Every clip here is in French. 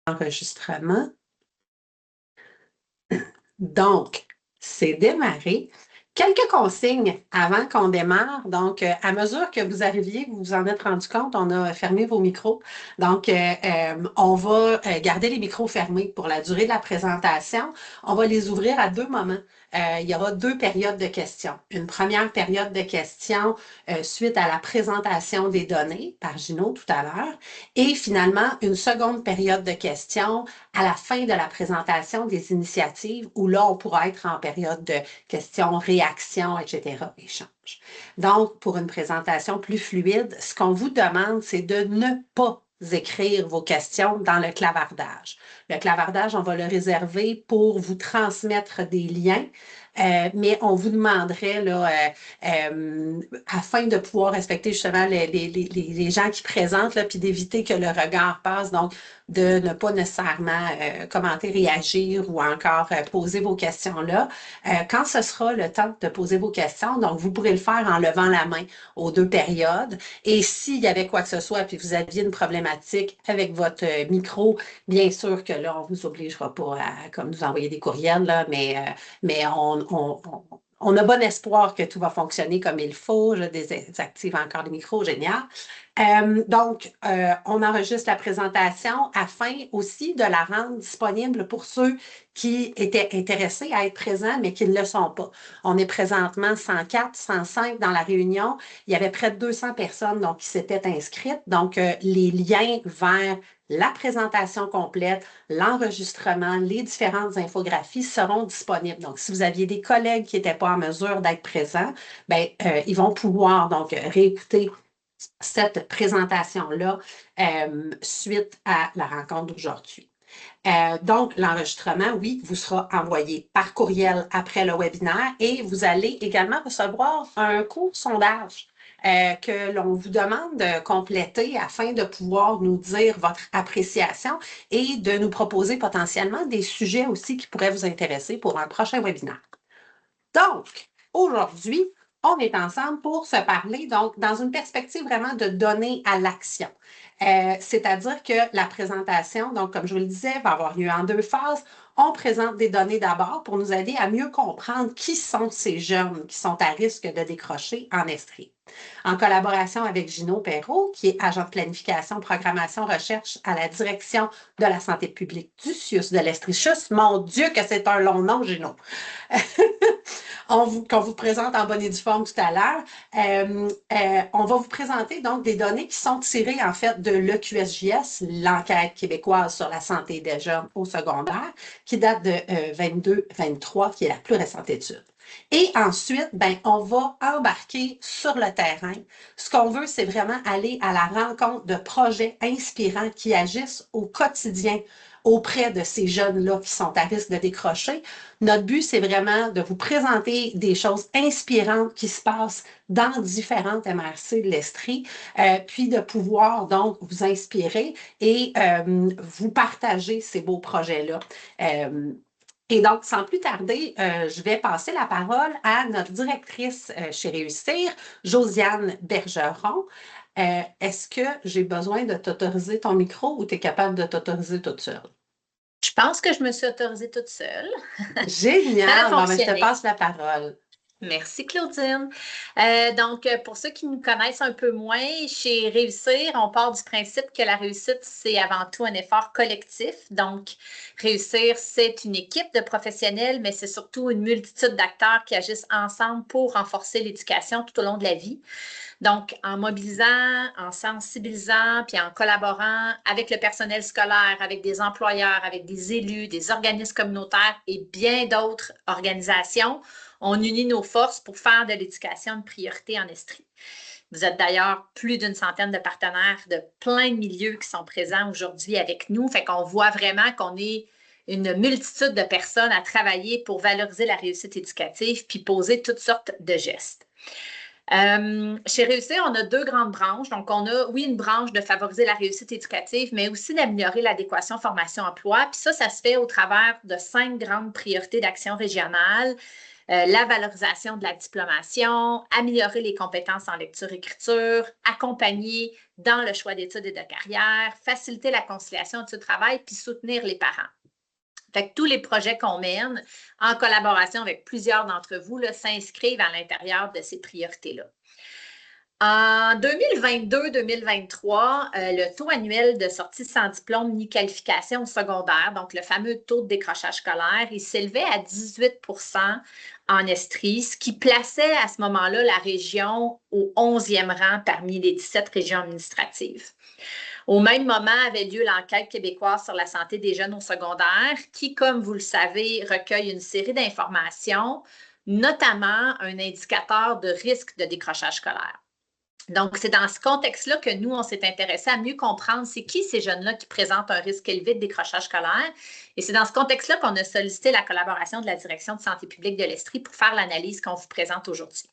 Enregistrement. Donc, c'est démarré. Quelques consignes avant qu'on démarre. Donc, à mesure que vous arriviez, vous vous en êtes rendu compte, on a fermé vos micros. Donc, on va garder les micros fermés pour la durée de la présentation. On va les ouvrir à deux moments. Il y aura deux périodes de questions. Une première période de questions suite à la présentation des données par Gino tout à l'heure. Et finalement, une seconde période de questions à la fin de la présentation des initiatives où là, on pourra être en période de questions, réactions, etc., échanges. Donc, pour une présentation plus fluide, ce qu'on vous demande, c'est de ne pas écrire vos questions dans le clavardage. Le clavardage, on va le réserver pour vous transmettre des liens, mais on vous demanderait, là, afin de pouvoir respecter justement les gens qui présentent, là, puis d'éviter que le regard passe, donc de ne pas nécessairement commenter, réagir ou encore poser vos questions là. Quand ce sera le temps de poser vos questions, donc vous pourrez le faire en levant la main aux deux périodes. Et s'il y avait quoi que ce soit, puis vous aviez une problématique avec votre micro, bien sûr que là, on ne vous obligera pas à comme nous envoyer des courriels, là, mais on a bon espoir que tout va fonctionner comme il faut. Je désactive encore les micros, génial. On enregistre la présentation afin aussi de la rendre disponible pour ceux qui étaient intéressés à être présents, mais qui ne le sont pas. On est présentement 104, 105 dans la réunion. Il y avait près de 200 personnes donc, qui s'étaient inscrites. Donc, les liens vers la présentation complète, l'enregistrement, les différentes infographies seront disponibles. Donc, si vous aviez des collègues qui n'étaient pas en mesure d'être présents, bien, ils vont pouvoir donc réécouter cette présentation-là suite à la rencontre d'aujourd'hui. Donc, l'enregistrement, oui, vous sera envoyé par courriel après le webinaire et vous allez également recevoir un court sondage que l'on vous demande de compléter afin de pouvoir nous dire votre appréciation et de nous proposer potentiellement des sujets aussi qui pourraient vous intéresser pour un prochain webinaire. Donc, aujourd'hui, on est ensemble pour se parler, donc, dans une perspective vraiment de donner à l'action. C'est-à-dire que la présentation, donc, comme je vous le disais, va avoir lieu en deux phases. On présente des données d'abord pour nous aider à mieux comprendre qui sont ces jeunes qui sont à risque de décrocher en Estrie. En collaboration avec Gino Perrault, qui est agent de planification, programmation, recherche à la direction de la santé publique du CIUS de l'Estrie. Mon Dieu que c'est un long nom, Gino! Qu'on vous présente en bonne et due forme tout à l'heure. On va vous présenter donc des données qui sont tirées en fait de l'EQSJS, l'enquête québécoise sur la santé des jeunes au secondaire, qui date de 22-23, qui est la plus récente étude. Et ensuite, ben, on va embarquer sur le terrain. Ce qu'on veut, c'est vraiment aller à la rencontre de projets inspirants qui agissent au quotidien auprès de ces jeunes-là qui sont à risque de décrocher. Notre but, c'est vraiment de vous présenter des choses inspirantes qui se passent dans différentes MRC de l'Estrie, puis de pouvoir donc vous inspirer et vous partager ces beaux projets-là. Et donc, sans plus tarder, je vais passer la parole à notre directrice chez Réussir, Josiane Bergeron. Est-ce que j'ai besoin de t'autoriser ton micro ou tu es capable de t'autoriser toute seule? Je pense que je me suis autorisée toute seule. Génial! Bon, ben, je te passe la parole. Merci Claudine. Donc, pour ceux qui nous connaissent un peu moins, chez Réussir, on part du principe que la réussite, c'est avant tout un effort collectif. Donc, Réussir, c'est une équipe de professionnels, mais c'est surtout une multitude d'acteurs qui agissent ensemble pour renforcer l'éducation tout au long de la vie. Donc, en mobilisant, en sensibilisant, puis en collaborant avec le personnel scolaire, avec des employeurs, avec des élus, des organismes communautaires et bien d'autres organisations, on unit nos forces pour faire de l'éducation une priorité en Estrie. Vous êtes d'ailleurs plus d'une centaine de partenaires de plein de milieux qui sont présents aujourd'hui avec nous. Fait qu'on voit vraiment qu'on est une multitude de personnes à travailler pour valoriser la réussite éducative puis poser toutes sortes de gestes. Chez Réussir, on a deux grandes branches. Donc, on a, oui, une branche de favoriser la réussite éducative, mais aussi d'améliorer l'adéquation formation-emploi. Puis ça se fait au travers de 5 grandes priorités d'action régionale la valorisation de la diplomation, améliorer les compétences en lecture-écriture, accompagner dans le choix d'études et de carrière, faciliter la conciliation études-travail, puis soutenir les parents. Fait que tous les projets qu'on mène en collaboration avec plusieurs d'entre vous s'inscrivent à l'intérieur de ces priorités-là. En 2022-2023, le taux annuel de sortie sans diplôme ni qualification au secondaire, donc le fameux taux de décrochage scolaire, il s'élevait à 18 en Estrie, ce qui plaçait à ce moment-là la région au 11e rang parmi les 17 régions administratives. Au même moment avait lieu l'enquête québécoise sur la santé des jeunes au secondaire, qui, comme vous le savez, recueille une série d'informations, notamment un indicateur de risque de décrochage scolaire. Donc, c'est dans ce contexte-là que nous, on s'est intéressé à mieux comprendre c'est qui ces jeunes-là qui présentent un risque élevé de décrochage scolaire. Et c'est dans ce contexte-là qu'on a sollicité la collaboration de la Direction de santé publique de l'Estrie pour faire l'analyse qu'on vous présente aujourd'hui.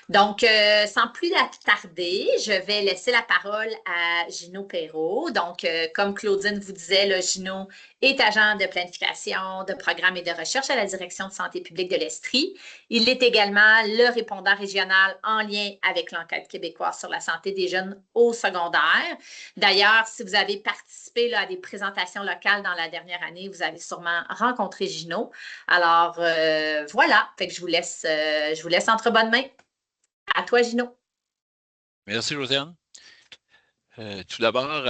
Donc, sans plus tarder, je vais laisser la parole à Gino Perrault. Donc, comme Claudine vous disait, là, Gino est agent de planification, de programme et de recherche à la Direction de santé publique de l'Estrie. Il est également le répondant régional en lien avec l'enquête québécoise sur la santé des jeunes au secondaire. D'ailleurs, si vous avez participé à des présentations locales dans la dernière année, vous avez sûrement rencontré Gino. Alors, voilà, fait que je vous laisse entre bonnes mains. À toi, Gino. Merci, Josiane. Tout d'abord,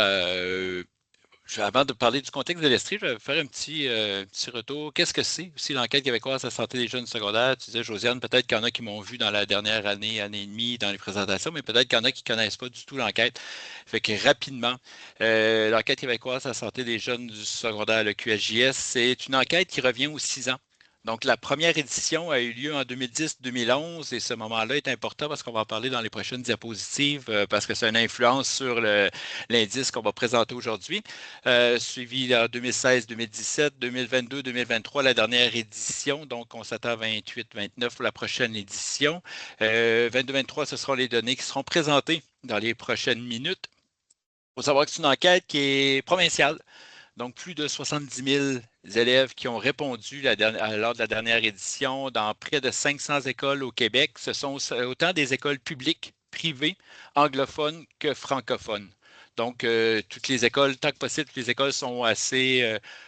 avant de parler du contexte de l'Estrie, je vais faire un petit retour. Qu'est-ce que c'est aussi l'enquête québécoise sur la santé des jeunes secondaires? Tu disais, Josiane, peut-être qu'il y en a qui m'ont vu dans la dernière année, année et demie, dans les présentations, mais peut-être qu'il y en a qui ne connaissent pas du tout l'enquête. Fait que rapidement, l'enquête québécoise sur la santé des jeunes du secondaire, le QSJS, c'est une enquête qui revient aux 6 ans. Donc, la première édition a eu lieu en 2010-2011 et ce moment-là est important parce qu'on va en parler dans les prochaines diapositives parce que ça a une influence sur l'indice qu'on va présenter aujourd'hui. Suivi en 2016-2017, 2022-2023, la dernière édition. Donc, on s'attend à 28-29 pour la prochaine édition. 22-23, ce seront les données qui seront présentées dans les prochaines minutes. Il faut savoir que c'est une enquête qui est provinciale. Donc, plus de 70 000 élèves qui ont répondu lors de la dernière édition dans près de 500 écoles au Québec. Ce sont autant des écoles publiques, privées, anglophones que francophones. Donc, toutes les écoles, tant que possible, toutes les écoles sont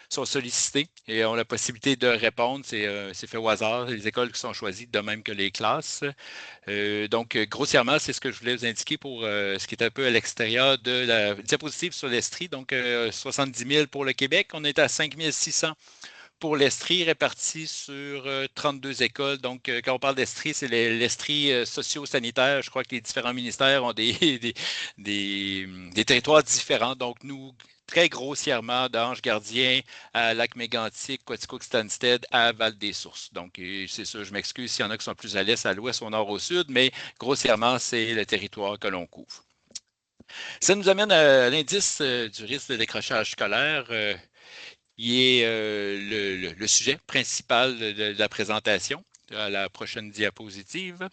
sont sollicitées et ont la possibilité de répondre. C'est fait au hasard, les écoles qui sont choisies, de même que les classes. Donc, grossièrement, c'est ce que je voulais vous indiquer pour ce qui est un peu à l'extérieur de la diapositive sur l'Estrie. Donc, 70 000 pour le Québec. On est à 5 600 pour l'Estrie, réparti sur 32 écoles. Donc, quand on parle d'Estrie, c'est l'Estrie socio-sanitaire. Je crois que les différents ministères ont des territoires différents. Donc, nous, très grossièrement, d'Ange-Gardien à Lac-Mégantic, Quaticook-Stansted à Val-des-Sources. Donc, c'est ça, je m'excuse s'il y en a qui sont plus à l'est, à l'ouest, au nord, au sud, mais grossièrement, c'est le territoire que l'on couvre. Ça nous amène à l'indice du risque de décrochage scolaire. Qui est le sujet principal de la présentation, à la prochaine diapositive.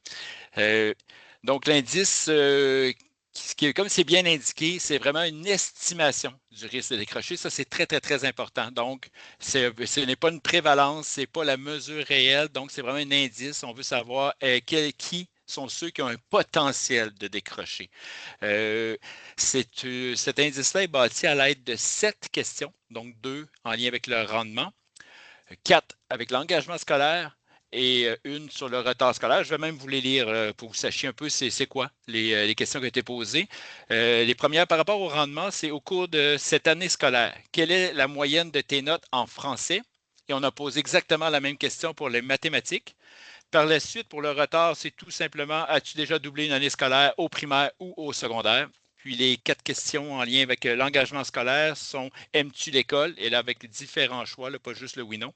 Donc, l'indice, comme c'est bien indiqué, c'est vraiment une estimation du risque de décrocher. Ça, c'est très, très, très important. Donc, ce n'est pas une prévalence, ce n'est pas la mesure réelle. Donc, c'est vraiment un indice. On veut savoir qui sont ceux qui ont un potentiel de décrocher. Cet indice-là est bâti à l'aide de 7 questions, donc 2 en lien avec le rendement, 4 avec l'engagement scolaire et une sur le retard scolaire. Je vais même vous les lire pour que vous sachiez un peu c'est quoi les questions qui ont été posées. Les premières par rapport au rendement, c'est au cours de cette année scolaire. Quelle est la moyenne de tes notes en français? Et on a posé exactement la même question pour les mathématiques. Par la suite, pour le retard, c'est tout simplement, as-tu déjà doublé une année scolaire au primaire ou au secondaire? Puis les 4 questions en lien avec l'engagement scolaire sont, aimes-tu l'école? Et là, avec différents choix, là, pas juste le oui-non.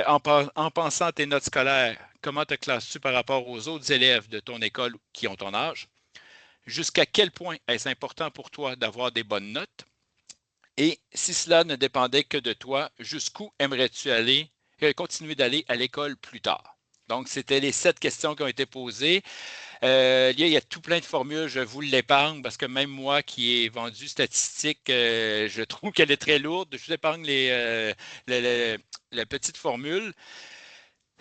En pensant à tes notes scolaires, comment te classes-tu par rapport aux autres élèves de ton école qui ont ton âge? Jusqu'à quel point est-ce important pour toi d'avoir des bonnes notes? Et si cela ne dépendait que de toi, jusqu'où aimerais-tu continuer d'aller à l'école plus tard? Donc, c'était les 7 questions qui ont été posées. Il y a tout plein de formules, je vous l'épargne parce que même moi qui ai vendu statistique, je trouve qu'elle est très lourde. Je vous épargne la petite formule.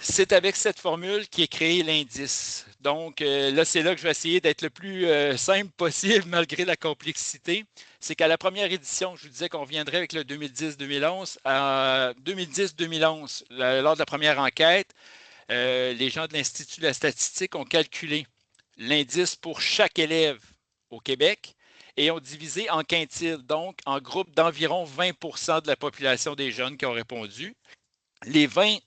C'est avec cette formule qui est créé l'indice. Donc, là, c'est là que je vais essayer d'être le plus simple possible malgré la complexité. C'est qu'à la première édition, je vous disais qu'on viendrait avec le 2010-2011. En 2010-2011, lors de la première enquête, les gens de l'Institut de la statistique ont calculé l'indice pour chaque élève au Québec et ont divisé en quintiles, donc en groupe d'environ 20% de la population des jeunes qui ont répondu. Les 20%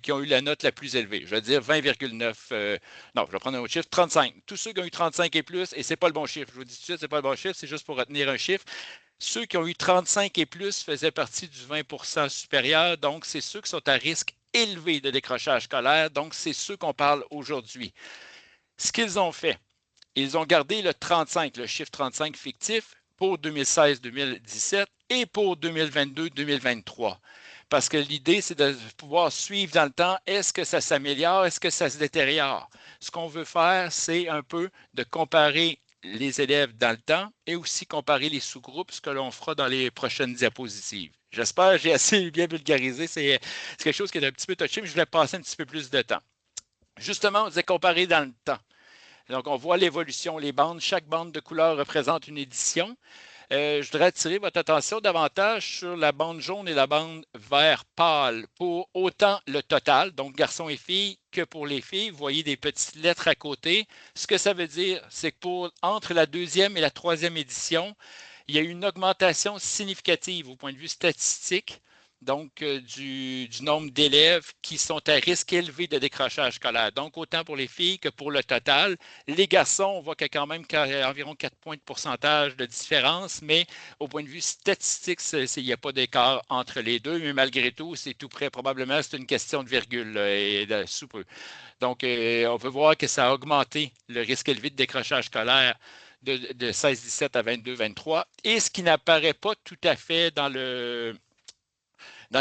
qui ont eu la note la plus élevée, je vais dire 20,9, non, je vais prendre un autre chiffre, 35. Tous ceux qui ont eu 35 et plus, et ce n'est pas le bon chiffre, je vous dis tout de suite, ce n'est pas le bon chiffre, c'est juste pour retenir un chiffre. Ceux qui ont eu 35 et plus faisaient partie du 20% supérieur, donc c'est ceux qui sont à risque élevé de décrochage scolaire, donc c'est ceux qu'on parle aujourd'hui. Ce qu'ils ont fait, ils ont gardé le 35, le chiffre 35 fictif, pour 2016-2017 et pour 2022-2023. Parce que l'idée, c'est de pouvoir suivre dans le temps, est-ce que ça s'améliore, est-ce que ça se détériore? Ce qu'on veut faire, c'est un peu de comparer les élèves dans le temps et aussi comparer les sous-groupes, ce que l'on fera dans les prochaines diapositives. J'espère que j'ai assez bien vulgarisé. C'est quelque chose qui est un petit peu touché, mais je voulais passer un petit peu plus de temps. Justement, on disait comparer dans le temps. Donc, on voit l'évolution, les bandes. Chaque bande de couleur représente une édition. Je voudrais attirer votre attention davantage sur la bande jaune et la bande vert pâle pour autant le total, donc garçons et filles, que pour les filles. Vous voyez des petites lettres à côté. Ce que ça veut dire, c'est que entre la deuxième et la troisième édition, il y a eu une augmentation significative au point de vue statistique, donc du nombre d'élèves qui sont à risque élevé de décrochage scolaire. Donc, autant pour les filles que pour le total. Les garçons, on voit qu'il y a quand même environ 4 points de pourcentage de différence, mais au point de vue statistique, il n'y a pas d'écart entre les deux, mais malgré tout, c'est tout près. Probablement, c'est une question de virgule et de sous peu. Donc, on peut voir que ça a augmenté le risque élevé de décrochage scolaire de 16-17 à 22-23. Et ce qui n'apparaît pas tout à fait dans le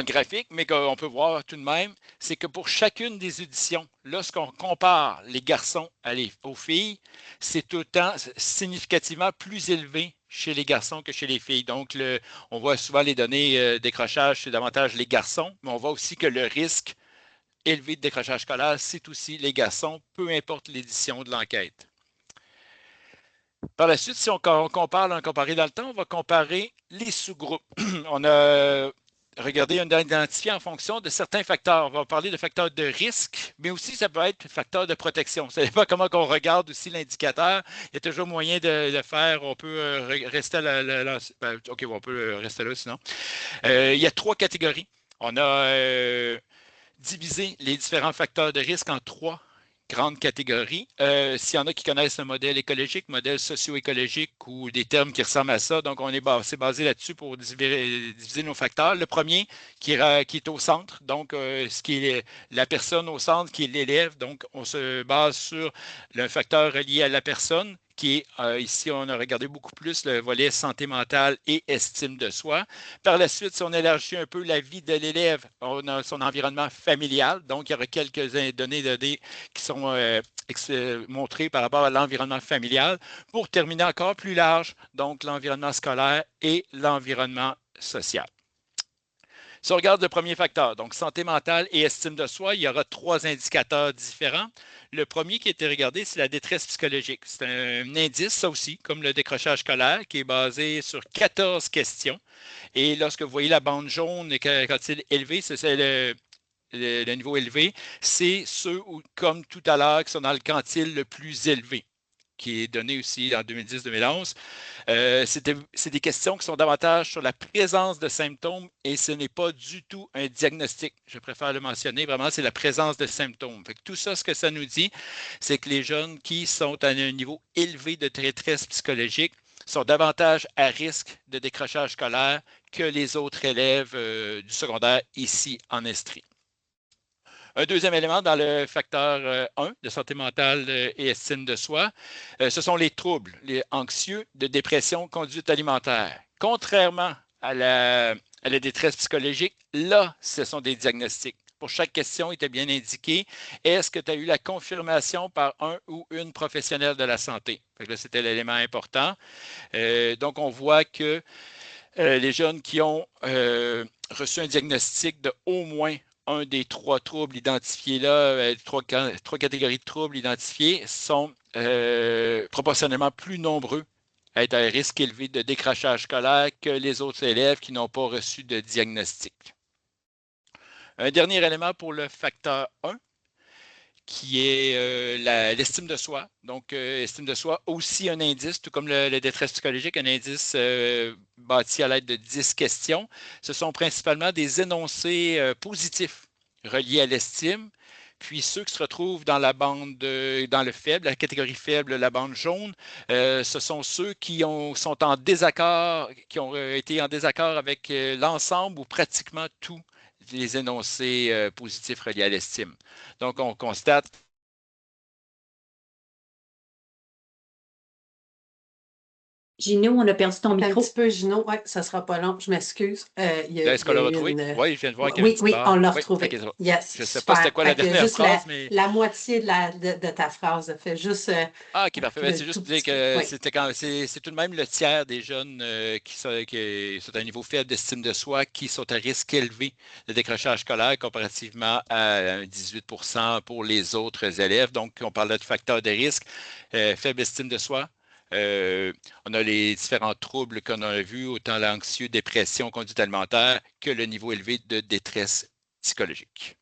graphique, mais qu'on peut voir tout de même, c'est que pour chacune des éditions, lorsqu'on compare les garçons aux filles, c'est autant significativement plus élevé chez les garçons que chez les filles. Donc, on voit souvent les données décrochage, c'est davantage les garçons, mais on voit aussi que le risque élevé de décrochage scolaire, c'est aussi les garçons, peu importe l'édition de l'enquête. Par la suite, si on compare dans le temps, on va comparer les sous-groupes. On a regardé, on a identifié en fonction de certains facteurs. On va parler de facteurs de risque, mais aussi ça peut être facteurs de protection. Ça dépend comment on regarde aussi l'indicateur. Il y a toujours moyen de le faire. On peut rester OK, on peut rester là sinon. Il y a 3 catégories. On a divisé les différents facteurs de risque en 3 grandes catégories. S'il y en a qui connaissent le modèle écologique, modèle socio-écologique ou des termes qui ressemblent à ça, donc on est basé là-dessus pour diviser nos facteurs. Le premier qui est au centre, donc ce qui est la personne au centre, qui est l'élève, donc on se base sur le facteur relié à la personne, qui est, ici, on a regardé beaucoup plus le volet santé mentale et estime de soi. Par la suite, si on élargit un peu la vie de l'élève, on a son environnement familial. Donc, il y aura quelques données qui sont montrées par rapport à l'environnement familial. Pour terminer encore plus large, donc l'environnement scolaire et l'environnement social. Si on regarde le premier facteur, donc santé mentale et estime de soi, il y aura 3 indicateurs différents. Le premier qui a été regardé, c'est la détresse psychologique. C'est un indice, ça aussi, comme le décrochage scolaire, qui est basé sur 14 questions. Et lorsque vous voyez la bande jaune, quand il est élevé, c'est le niveau élevé, c'est ceux, comme tout à l'heure, qui sont dans le quantile le plus élevé, qui est donné aussi en 2010-2011. C'est des questions qui sont davantage sur la présence de symptômes et ce n'est pas du tout un diagnostic. Je préfère le mentionner. Vraiment, c'est la présence de symptômes. Fait que tout ça, ce que ça nous dit, c'est que les jeunes qui sont à un niveau élevé de détresse psychologique sont davantage à risque de décrochage scolaire que les autres élèves du secondaire ici en Estrie. Un deuxième élément dans le facteur 1 de santé mentale et estime de soi, ce sont les troubles, les anxieux de dépression, conduite alimentaire. Contrairement à la détresse psychologique, là, ce sont des diagnostics. Pour chaque question, il était bien indiqué, est-ce que tu as eu la confirmation par un ou une professionnelle de la santé? C'était l'élément important. Donc, on voit que les jeunes qui ont reçu un diagnostic de au moins un des trois troubles identifiés là, trois catégories de troubles identifiés sont proportionnellement plus nombreux à être à un risque élevé de décrochage scolaire que les autres élèves qui n'ont pas reçu de diagnostic. Un dernier élément pour le facteur 1, qui est l'estime de soi. Donc, estime de soi, aussi un indice, tout comme le détresse psychologique, un indice bâti à l'aide de 10 questions. Ce sont principalement des énoncés positifs reliés à l'estime. Puis ceux qui se retrouvent dans la bande, dans le faible, la catégorie faible, la bande jaune, ce sont ceux qui sont en désaccord, qui ont été en désaccord avec l'ensemble ou pratiquement tous les énoncés positifs reliés à l'estime. Donc, on constate Gino, on a perdu ton micro. Un petit peu, Gino. Oui, ça ne sera pas long. Je m'excuse. Est-ce qu'on l'a retrouvé? Oui, je viens de voir qu'il y a Oui, une petite oui, barre. on l'a Oui, retrouvé. okay, Yes, je ne sais pas c'était quoi la dernière phrase, mais... La moitié de ta phrase. Fait juste... Ah, OK, parfait. C'est juste pour dire que oui. c'est tout de même le tiers des jeunes qui sont à un niveau faible d'estime de soi qui sont à risque élevé de décrochage scolaire comparativement à 18% pour les autres élèves. Donc, on parlait de facteurs de risque, faible estime de soi. On a les différents troubles qu'on a vus, autant l'anxieux, dépression, conduite alimentaire, que le niveau élevé de détresse psychologique.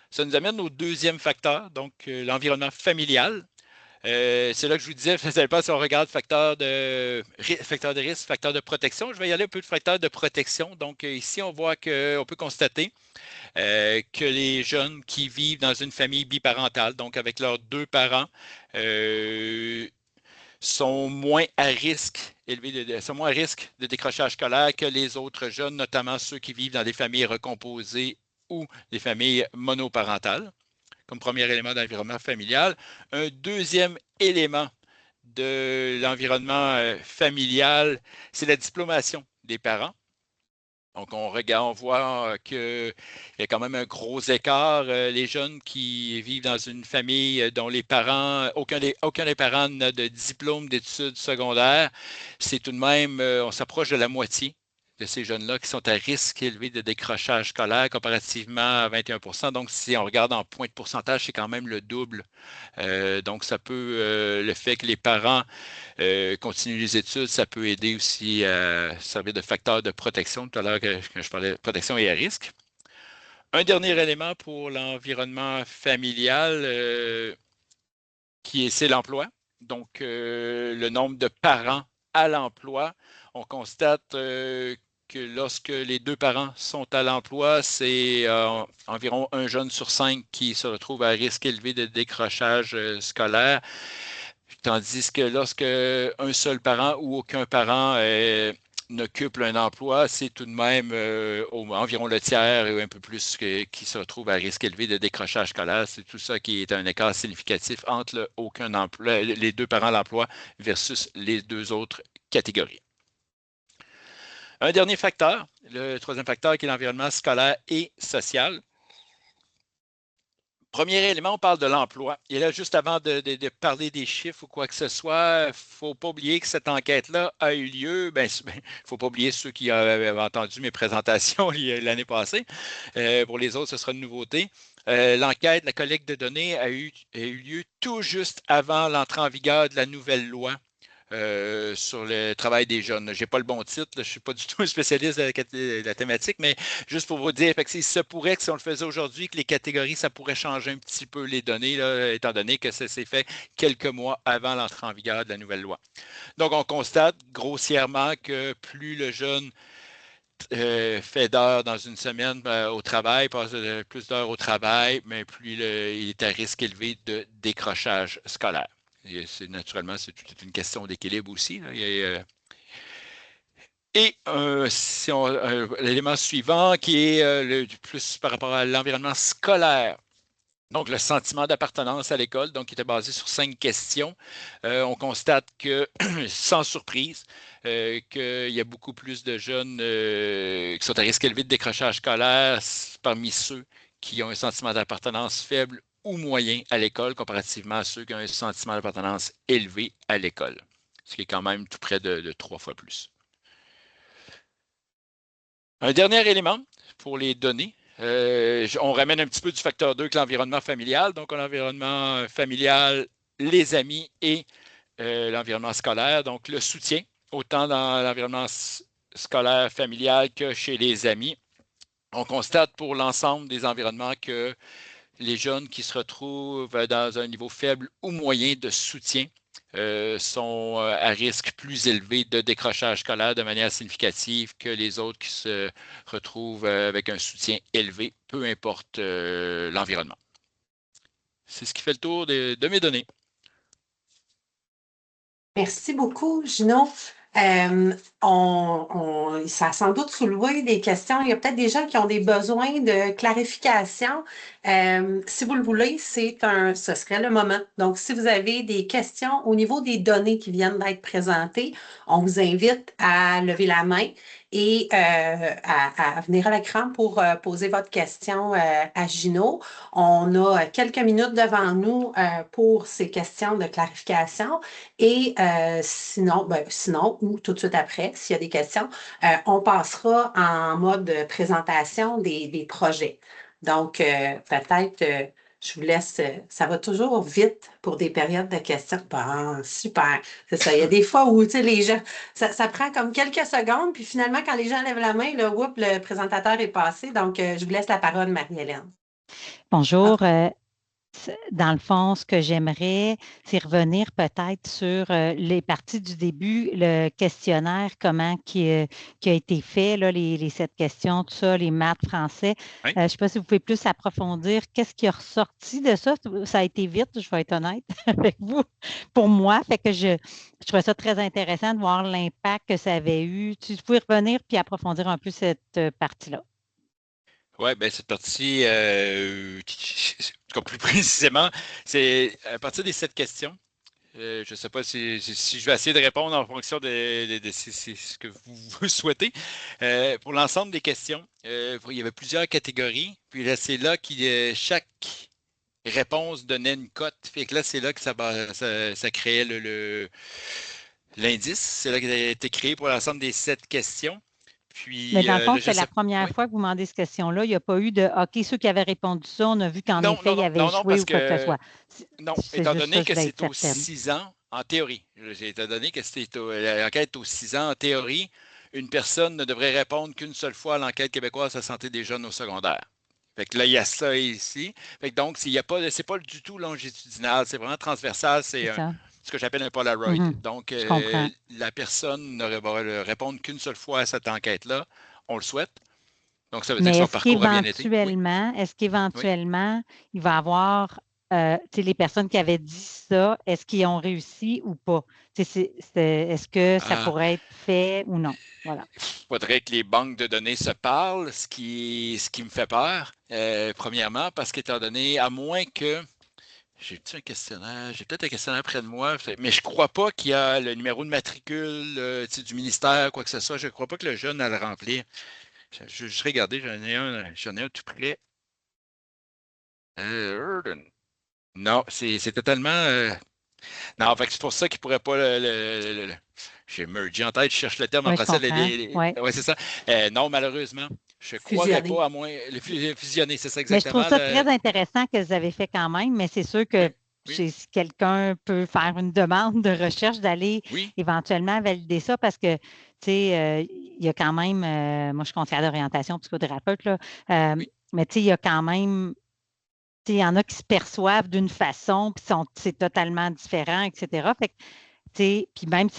Ça nous amène au deuxième facteur, donc l'environnement familial. C'est là que je vous disais, je ne savais pas si on regarde facteur de risque, facteur de protection. Je vais y aller un peu de facteur de protection. Donc ici, on voit qu'on peut constater que les jeunes qui vivent dans une famille biparentale, donc avec leurs deux parents, sont moins à risque de décrochage scolaire que les autres jeunes, notamment ceux qui vivent dans des familles recomposées ou des familles monoparentales, comme premier élément d'environnement familial. Un deuxième élément de l'environnement familial, c'est la diplomation des parents. Donc, on voit qu'il y a quand même un gros écart. Les jeunes qui vivent dans une famille dont les parents, aucun des parents n'a de diplôme d'études secondaires, c'est tout de même, on s'approche de la moitié de ces jeunes-là qui sont à risque élevé de décrochage scolaire comparativement à 21%. Donc, si on regarde en point de pourcentage, c'est quand même le double. Donc, ça peut, le fait que les parents continuent les études, ça peut aider aussi à servir de facteur de protection. Tout à l'heure, que je parlais de protection et à risque. Un dernier élément pour l'environnement familial, c'est l'emploi. Donc, le nombre de parents à l'emploi. On constate que lorsque les deux parents sont à l'emploi, c'est environ un jeune sur 5 qui se retrouve à risque élevé de décrochage scolaire. Tandis que lorsque un seul parent ou aucun parent n'occupe un emploi, c'est tout de même environ le tiers et un peu plus qui se retrouve à risque élevé de décrochage scolaire. C'est tout ça qui est un écart significatif entre les deux parents à l'emploi versus les deux autres catégories. Un dernier facteur, le troisième facteur qui est l'environnement scolaire et social. Premier élément, on parle de l'emploi. Et là, juste avant de parler des chiffres ou quoi que ce soit, il ne faut pas oublier que cette enquête-là a eu lieu. Il ne faut pas oublier ceux qui avaient entendu mes présentations l'année passée. Pour les autres, ce sera une nouveauté. L'enquête, la collecte de données a eu lieu tout juste avant l'entrée en vigueur de la nouvelle loi sur le travail des jeunes. Je n'ai pas le bon titre, je ne suis pas du tout un spécialiste de la thématique, mais juste pour vous dire, il se pourrait que si on le faisait aujourd'hui, que les catégories, ça pourrait changer un petit peu les données, là, étant donné que ça s'est fait quelques mois avant l'entrée en vigueur de la nouvelle loi. Donc, on constate grossièrement que plus le jeune fait d'heures dans une semaine au travail, passe plus d'heures au travail, mais plus il est à risque élevé de décrochage scolaire. Naturellement, c'est toute une question d'équilibre aussi. Là. L'élément suivant qui est plus par rapport à l'environnement scolaire. Donc, le sentiment d'appartenance à l'école, donc qui était basé sur 5 questions. On constate que, sans surprise, qu'il y a beaucoup plus de jeunes qui sont à risque élevé de décrochage scolaire parmi ceux qui ont un sentiment d'appartenance faible ou moyen à l'école comparativement à ceux qui ont un sentiment d'appartenance élevé à l'école, ce qui est quand même tout près de 3 fois plus. Un dernier élément pour les données On ramène un petit peu du facteur 2 que l'environnement familial. Donc, l'environnement familial, les amis et l'environnement scolaire. Donc, le soutien, autant dans l'environnement scolaire familial que chez les amis. On constate pour l'ensemble des environnements que les jeunes qui se retrouvent dans un niveau faible ou moyen de soutien sont à risque plus élevé de décrochage scolaire de manière significative que les autres qui se retrouvent avec un soutien élevé, peu importe l'environnement. C'est ce qui fait le tour de mes données. Merci beaucoup, Gino. Ça a sans doute soulevé des questions. Il y a peut-être des gens qui ont des besoins de clarification. Si vous le voulez, ce serait le moment. Donc, si vous avez des questions au niveau des données qui viennent d'être présentées, on vous invite à lever la main et à venir à l'écran pour poser votre question à Gino. On a quelques minutes devant nous pour ces questions de clarification. Et sinon, ou tout de suite après, s'il y a des questions, on passera en mode présentation des projets. Donc, peut-être, je vous laisse, ça va toujours vite pour des périodes de questions. Bon, super, c'est ça. Il y a des fois où, tu sais, les gens, ça prend comme quelques secondes, puis finalement, quand les gens lèvent la main, là, le présentateur est passé. Donc, je vous laisse la parole, Marie-Hélène. Bonjour. Dans le fond, ce que j'aimerais, c'est revenir peut-être sur les parties du début, le questionnaire, comment qui a été fait, là, les 7 questions, tout ça, les maths, français. Oui. Je ne sais pas si vous pouvez plus approfondir. Qu'est-ce qui est ressorti de ça? Ça a été vite, je vais être honnête avec vous, pour moi. Fait que je trouvais ça très intéressant de voir l'impact que ça avait eu. Tu pouvais revenir puis approfondir un peu cette partie-là. Oui, bien, cette partie, plus précisément, c'est à partir des 7 questions. Je ne sais pas si je vais essayer de répondre en fonction de ce que vous souhaitez. Pour l'ensemble des questions, il y avait plusieurs catégories. Puis là, c'est là que chaque réponse donnait une cote. Fait que là, c'est là que ça créait l'indice. C'est là qu'il a été créé pour l'ensemble des 7 questions. Puis, mais dans le fond, c'est la première fois que vous demandez cette question-là. Il n'y a pas eu de OK, ceux qui avaient répondu ça, on a vu qu'en effet, il y avait échoué ou quoi que ce soit. Non, étant donné que c'est aux 6 ans, en théorie, étant donné que l'enquête est aux 6 ans, en théorie, une personne ne devrait répondre qu'une seule fois à l'enquête québécoise sur la santé des jeunes au secondaire. Fait que là, il y a ça ici. Fait que donc, c'est pas du tout longitudinal, c'est vraiment transversal, c'est ce que j'appelle un Polaroid. Donc, la personne ne va répondre qu'une seule fois à cette enquête-là. On le souhaite. Donc, ça veut dire que son parcours a bien été. Est-ce qu'éventuellement, il va y avoir les personnes qui avaient dit ça, est-ce qu'ils ont réussi ou pas? Est-ce que ça pourrait être fait ou non? Voilà. Il faudrait que les banques de données se parlent, ce qui me fait peur, premièrement, parce qu'étant donné, à moins que j'ai peut-être un questionnaire près de moi, mais je ne crois pas qu'il y a le numéro de matricule du ministère, quoi que ce soit. Je ne crois pas que le jeune a le remplir. Je vais regarder, j'en ai un tout près. Non, c'est totalement. Non, fait que c'est pour ça qu'il ne pourrait pas j'ai mergé en tête, je cherche le terme en français. Oui, c'est ça. Non, malheureusement. Je ne croirais pas, à moins. Fusionner, c'est ça exactement. Mais je trouve ça très intéressant que vous avez fait quand même, mais c'est sûr que si quelqu'un peut faire une demande de recherche, d'aller éventuellement valider ça parce que, tu sais, il y a quand même, moi, je suis conseillère d'orientation psychothérapeute, là, mais tu sais, il y a quand même, il y en a qui se perçoivent d'une façon, puis c'est totalement différent, etc. Fait que, tu sais, puis même,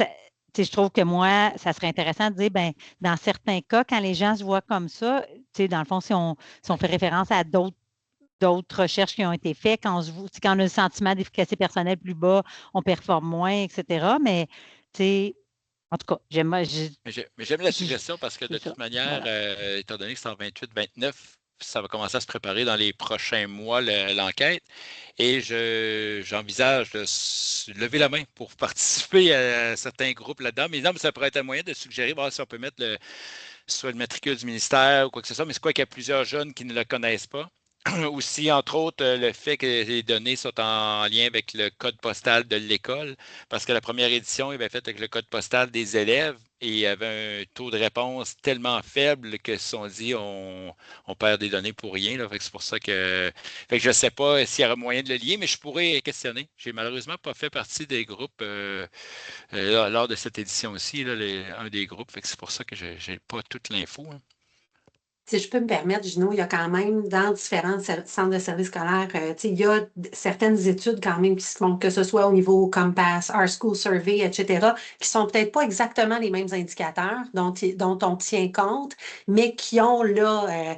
je trouve que moi, ça serait intéressant de dire, ben, dans certains cas, quand les gens se voient comme ça, dans le fond, si on fait référence à d'autres recherches qui ont été faites, quand on a le sentiment d'efficacité personnelle plus bas, on performe moins, etc. Mais, en tout cas, j'aime la suggestion parce que de toute manière, étant donné que c'est en 28-29, ça va commencer à se préparer dans les prochains mois, l'enquête. Et j'envisage de lever la main pour participer à certains groupes là-dedans. Mais non, mais ça pourrait être un moyen de suggérer voir si on peut mettre soit le matricule du ministère ou quoi que ce soit. Mais c'est quoi qu'il y a plusieurs jeunes qui ne le connaissent pas. Aussi, entre autres, le fait que les données sont en lien avec le code postal de l'école, parce que la première édition est bien faite avec le code postal des élèves. et il y avait un taux de réponse tellement faible qu'ils se sont dit on perd des données pour rien. Là. Fait que c'est pour ça que, je ne sais pas s'il y aura moyen de le lier, mais je pourrais questionner. J'ai malheureusement pas fait partie des groupes lors de cette édition aussi, là, un des groupes. Fait que c'est pour ça que je n'ai pas toute l'info. Hein. Si je peux me permettre, Gino, il y a quand même dans différents centres de services scolaires, il y a certaines études quand même qui se font, que ce soit au niveau Compass, Our School Survey, etc., qui sont peut-être pas exactement les mêmes indicateurs dont on tient compte, mais qui ont là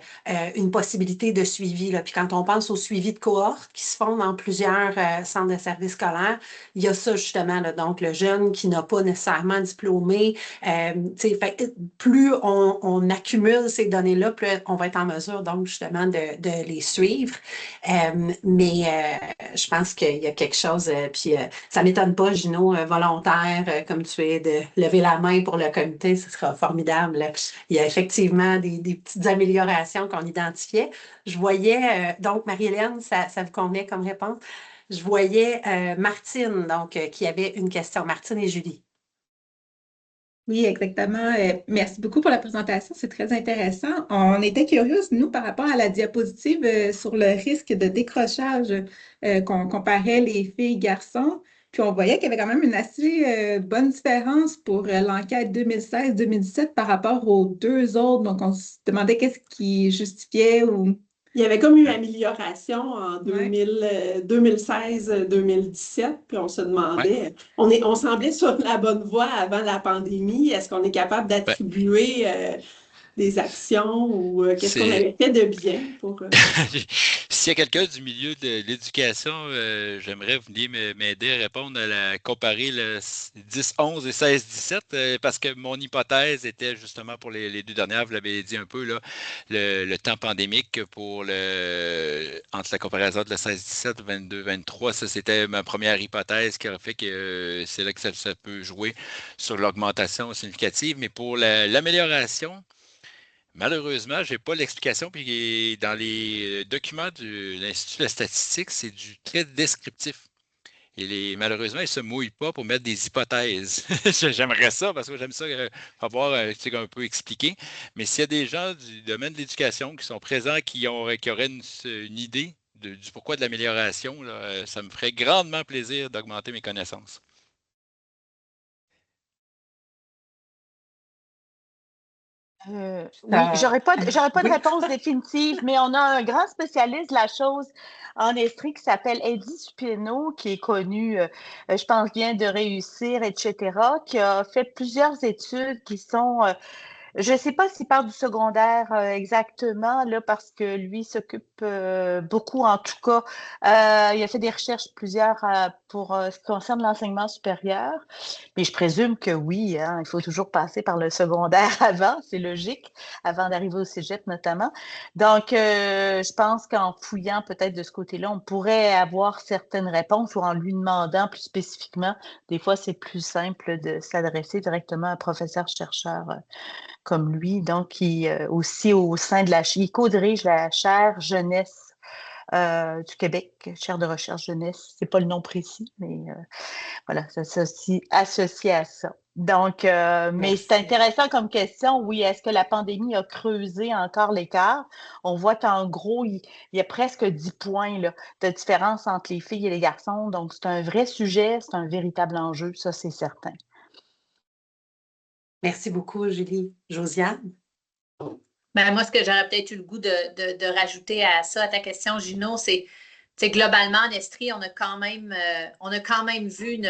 une possibilité de suivi. Là. Puis quand on pense au suivi de cohorte qui se font dans plusieurs centres de services scolaires, il y a ça justement, là, donc le jeune qui n'a pas nécessairement diplômé, plus on accumule ces données-là, plus on va être en mesure, donc, justement, de les suivre. Je pense qu'il y a quelque chose, puis ça ne m'étonne pas, Gino, volontaire, comme tu es, de lever la main pour le comité, ce sera formidable. Il y a effectivement des petites améliorations qu'on identifiait. Je voyais, donc, Marie-Hélène, ça vous convenait comme réponse? Je voyais Martine, donc, qui avait une question. Martine et Julie. Oui, exactement. Merci beaucoup pour la présentation. C'est très intéressant. On était curieux, nous, par rapport à la diapositive sur le risque de décrochage qu'on comparait les filles et garçons. Puis on voyait qu'il y avait quand même une assez bonne différence pour l'enquête 2016-2017 par rapport aux deux autres. Donc, on se demandait qu'est-ce qui justifiait ou il y avait comme eu amélioration en 2016-2017, puis on se demandait, on semblait sur la bonne voie avant la pandémie. Est-ce qu'on est capable d'attribuer des actions ou qu'est-ce qu'on avait fait de bien pour... S'il y a quelqu'un du milieu de l'éducation, j'aimerais venir m'aider à répondre comparer le 10-11 et 16-17, parce que mon hypothèse était justement pour les deux dernières, vous l'avez dit un peu, là, le temps pandémique entre la comparaison de le 16-17, 22-23, ça c'était ma première hypothèse qui a fait que c'est là que ça peut jouer sur l'augmentation significative, mais pour l'amélioration, malheureusement, je n'ai pas l'explication. Puis dans les documents de l'Institut de la statistique, c'est du très descriptif. Malheureusement, ils ne se mouillent pas pour mettre des hypothèses. J'aimerais ça parce que j'aime ça avoir un peu expliqué. Mais s'il y a des gens du domaine de l'éducation qui sont présents, qui auraient une idée du pourquoi de l'amélioration, ça me ferait grandement plaisir d'augmenter mes connaissances. Oui, j'aurais pas de réponse définitive, mais on a un grand spécialiste de la chose en Estrie qui s'appelle Eddie Supino, qui est connu, je pense bien de réussir, etc., qui a fait plusieurs études qui sont je ne sais pas s'il parle du secondaire exactement, là, parce que lui s'occupe beaucoup, en tout cas. Il a fait des recherches plusieurs pour ce qui concerne l'enseignement supérieur. Mais je présume que oui, hein, il faut toujours passer par le secondaire avant, c'est logique, avant d'arriver au cégep notamment. Donc, je pense qu'en fouillant peut-être de ce côté-là, on pourrait avoir certaines réponses ou en lui demandant plus spécifiquement. Des fois, c'est plus simple de s'adresser directement à un professeur-chercheur comme lui, donc qui aussi au sein de il co-dirige la chaire jeunesse du Québec, chaire de recherche jeunesse. C'est pas le nom précis, mais voilà, ça s'associe associé à ça. Donc, mais c'est intéressant comme question. Oui, est-ce que la pandémie a creusé encore l'écart? On voit qu'en gros, il y a presque 10 points là, de différence entre les filles et les garçons. Donc, c'est un vrai sujet, c'est un véritable enjeu, ça, c'est certain. Merci beaucoup, Julie. Josiane? Moi, ce que j'aurais peut-être eu le goût de rajouter à ça, à ta question, Gino, c'est globalement, en Estrie, on a quand même vu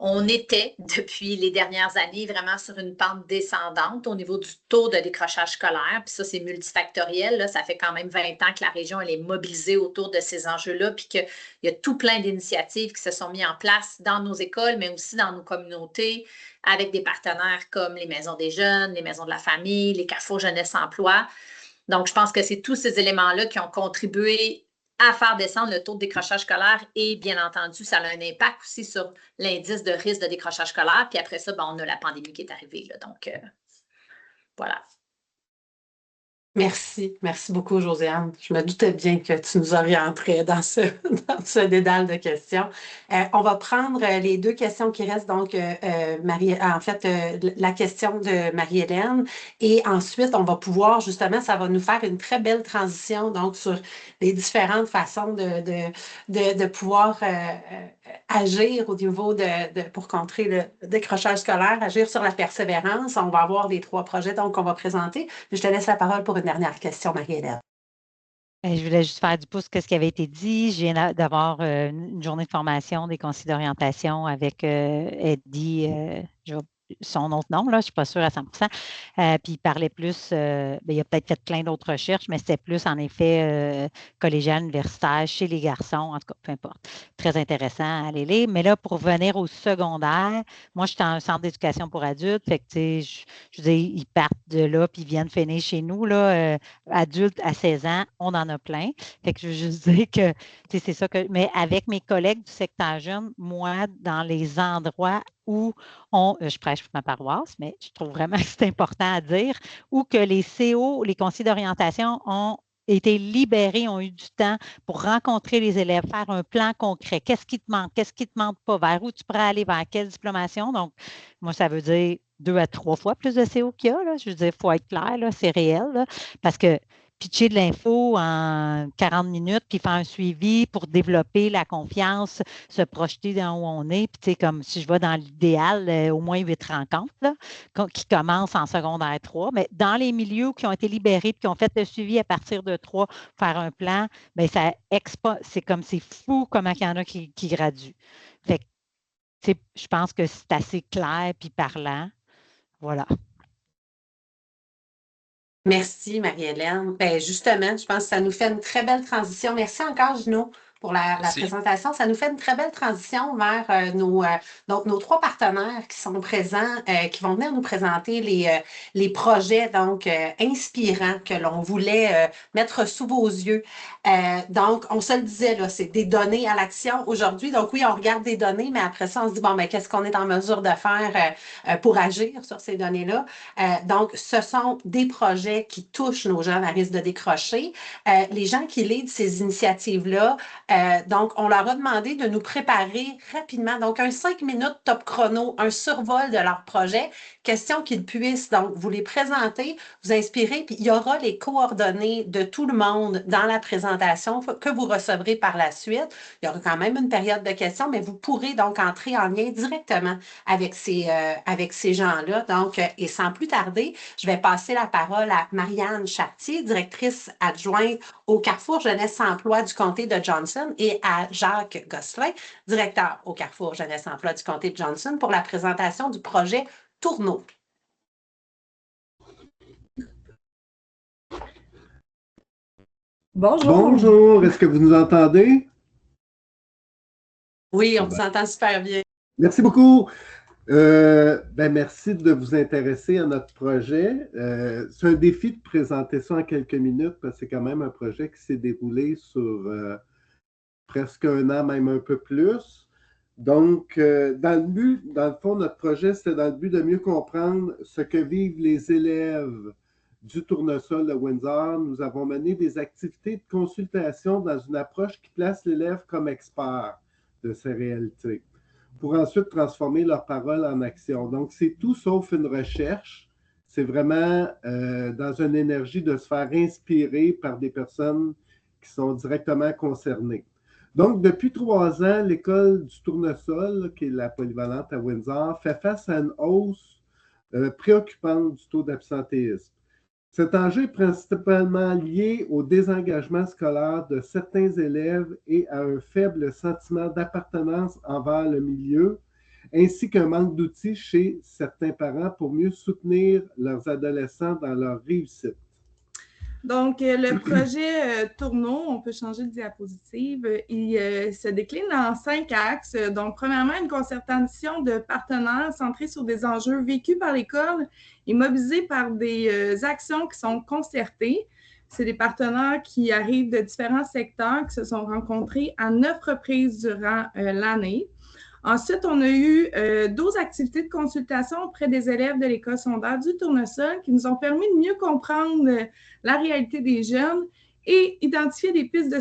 on était, depuis les dernières années, vraiment sur une pente descendante au niveau du taux de décrochage scolaire. Puis ça, c'est multifactoriel. Là. Ça fait quand même 20 ans que la région elle est mobilisée autour de ces enjeux-là, puis qu'il y a tout plein d'initiatives qui se sont mises en place dans nos écoles, mais aussi dans nos communautés, avec des partenaires comme les maisons des jeunes, les maisons de la famille, les Carrefour Jeunesse Emploi. Donc, je pense que c'est tous ces éléments-là qui ont contribué à faire descendre le taux de décrochage scolaire et, bien entendu, ça a un impact aussi sur l'indice de risque de décrochage scolaire. Puis après ça, on a la pandémie qui est arrivée. Là, donc, voilà. Merci. Merci beaucoup, Josiane. Je me doutais bien que tu nous orienterais dans dans ce dédale de questions. On va prendre les 2 questions qui restent, donc la question de Marie-Hélène, et ensuite, on va pouvoir, justement, ça va nous faire une très belle transition, donc, sur les différentes façons de pouvoir agir au niveau pour contrer le décrochage scolaire, agir sur la persévérance. On va avoir les 3 projets, donc, qu'on va présenter. Je te laisse la parole pour une dernière question, Marie-Hélène. Je voulais juste faire du pouce sur ce qui avait été dit. Je viens d'avoir une journée de formation des conseils d'orientation avec Eddie, son autre nom, là, je ne suis pas sûre à 100 puis il parlait plus, il a peut-être fait plein d'autres recherches, mais c'était plus, en effet, collégial, universitaire, chez les garçons, en tout cas, peu importe. Très intéressant à aller lire. Mais là, pour venir au secondaire, moi, je suis en centre d'éducation pour adultes, fait que, tu sais, je veux dire, ils partent de là, puis ils viennent finir chez nous, là, adultes à 16 ans, on en a plein. Fait que je veux juste dire que, tu sais, c'est ça que, mais avec mes collègues du secteur jeune, moi, dans les endroits où je prêche pour ma paroisse, mais je trouve vraiment que c'est important à dire, où que les CO, les conseillers d'orientation ont été libérés, ont eu du temps pour rencontrer les élèves, faire un plan concret. Qu'est-ce qui te manque? Qu'est-ce qui ne te manque pas? Vers où tu pourrais aller? Vers quelle diplomation? Donc, moi, ça veut dire 2 à 3 fois plus de CO qu'il y a. Là. Je veux dire, il faut être clair, là, c'est réel. Là, parce que pitcher de l'info en 40 minutes, puis faire un suivi pour développer la confiance, se projeter dans où on est. Puis, tu sais, comme si je vais dans l'idéal, au moins 8 rencontres là, qui commencent en secondaire 3. Mais dans les milieux qui ont été libérés puis qui ont fait le suivi à partir de 3, faire un plan, bien, c'est comme c'est fou comment il y en a qui graduent. Fait que, je pense que c'est assez clair puis parlant. Voilà. Merci, Marie-Hélène. Ben, justement, je pense que ça nous fait une très belle transition. Merci encore, Gino, pour la présentation. Ça nous fait une très belle transition vers donc nos 3 partenaires qui sont présents, qui vont venir nous présenter les projets donc inspirants que l'on voulait mettre sous vos yeux. Donc, on se le disait, là, c'est des données à l'action aujourd'hui. Donc, oui, on regarde des données, mais après ça, on se dit, bon, ben, qu'est-ce qu'on est en mesure de faire pour agir sur ces données-là? Donc, ce sont des projets qui touchent nos jeunes à risque de décrocher. Les gens qui leadent ces initiatives-là, donc, on leur a demandé de nous préparer rapidement, donc un 5 minutes top chrono, un survol de leur projet, question qu'ils puissent donc vous les présenter, vous inspirer, puis il y aura les coordonnées de tout le monde dans la présentation que vous recevrez par la suite. Il y aura quand même une période de questions, mais vous pourrez donc entrer en lien directement avec ces gens-là. Donc, et sans plus tarder, je vais passer la parole à Marianne Chartier, directrice adjointe au Carrefour Jeunesse Emploi du comté de Johnson, et à Jacques Gosselin, directeur au Carrefour Jeunesse Emploi du comté de Johnson, pour la présentation du projet Tourneau. Bonjour. Bonjour, est-ce que vous nous entendez? Oui, on vous entend super bien. Merci beaucoup. Merci de vous intéresser à notre projet. C'est un défi de présenter ça en quelques minutes parce que c'est quand même un projet qui s'est déroulé sur presque 1 an, même un peu plus. Donc, dans le fond, notre projet, c'était dans le but de mieux comprendre ce que vivent les élèves du tournesol de Windsor. Nous avons mené des activités de consultation dans une approche qui place l'élève comme expert de ces réalités, pour ensuite transformer leurs paroles en action. Donc, c'est tout sauf une recherche. C'est vraiment dans une énergie de se faire inspirer par des personnes qui sont directement concernées. Donc, depuis 3 ans, l'école du tournesol, qui est la polyvalente à Windsor, fait face à une hausse préoccupante du taux d'absentéisme. Cet enjeu est principalement lié au désengagement scolaire de certains élèves et à un faible sentiment d'appartenance envers le milieu, ainsi qu'un manque d'outils chez certains parents pour mieux soutenir leurs adolescents dans leur réussite. Donc, le projet Tourneau, on peut changer de diapositive, il se décline en 5 axes. Donc, premièrement, une concertation de partenaires centrée sur des enjeux vécus par l'école et mobilisés par des actions qui sont concertées. C'est des partenaires qui arrivent de différents secteurs qui se sont rencontrés à 9 reprises durant l'année. Ensuite, on a eu 12 activités de consultation auprès des élèves de l'École secondaire du Tournesol qui nous ont permis de mieux comprendre la réalité des jeunes et identifier des pistes de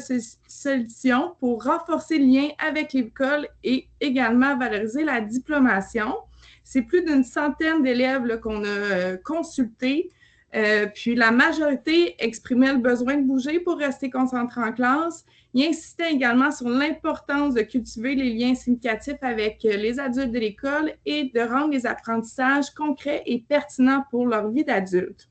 solutions pour renforcer le lien avec l'école et également valoriser la diplomation. C'est plus d'une centaine d'élèves qu'on a consultés. Puis la majorité exprimait le besoin de bouger pour rester concentré en classe. Il insistait également sur l'importance de cultiver les liens significatifs avec les adultes de l'école et de rendre les apprentissages concrets et pertinents pour leur vie d'adulte.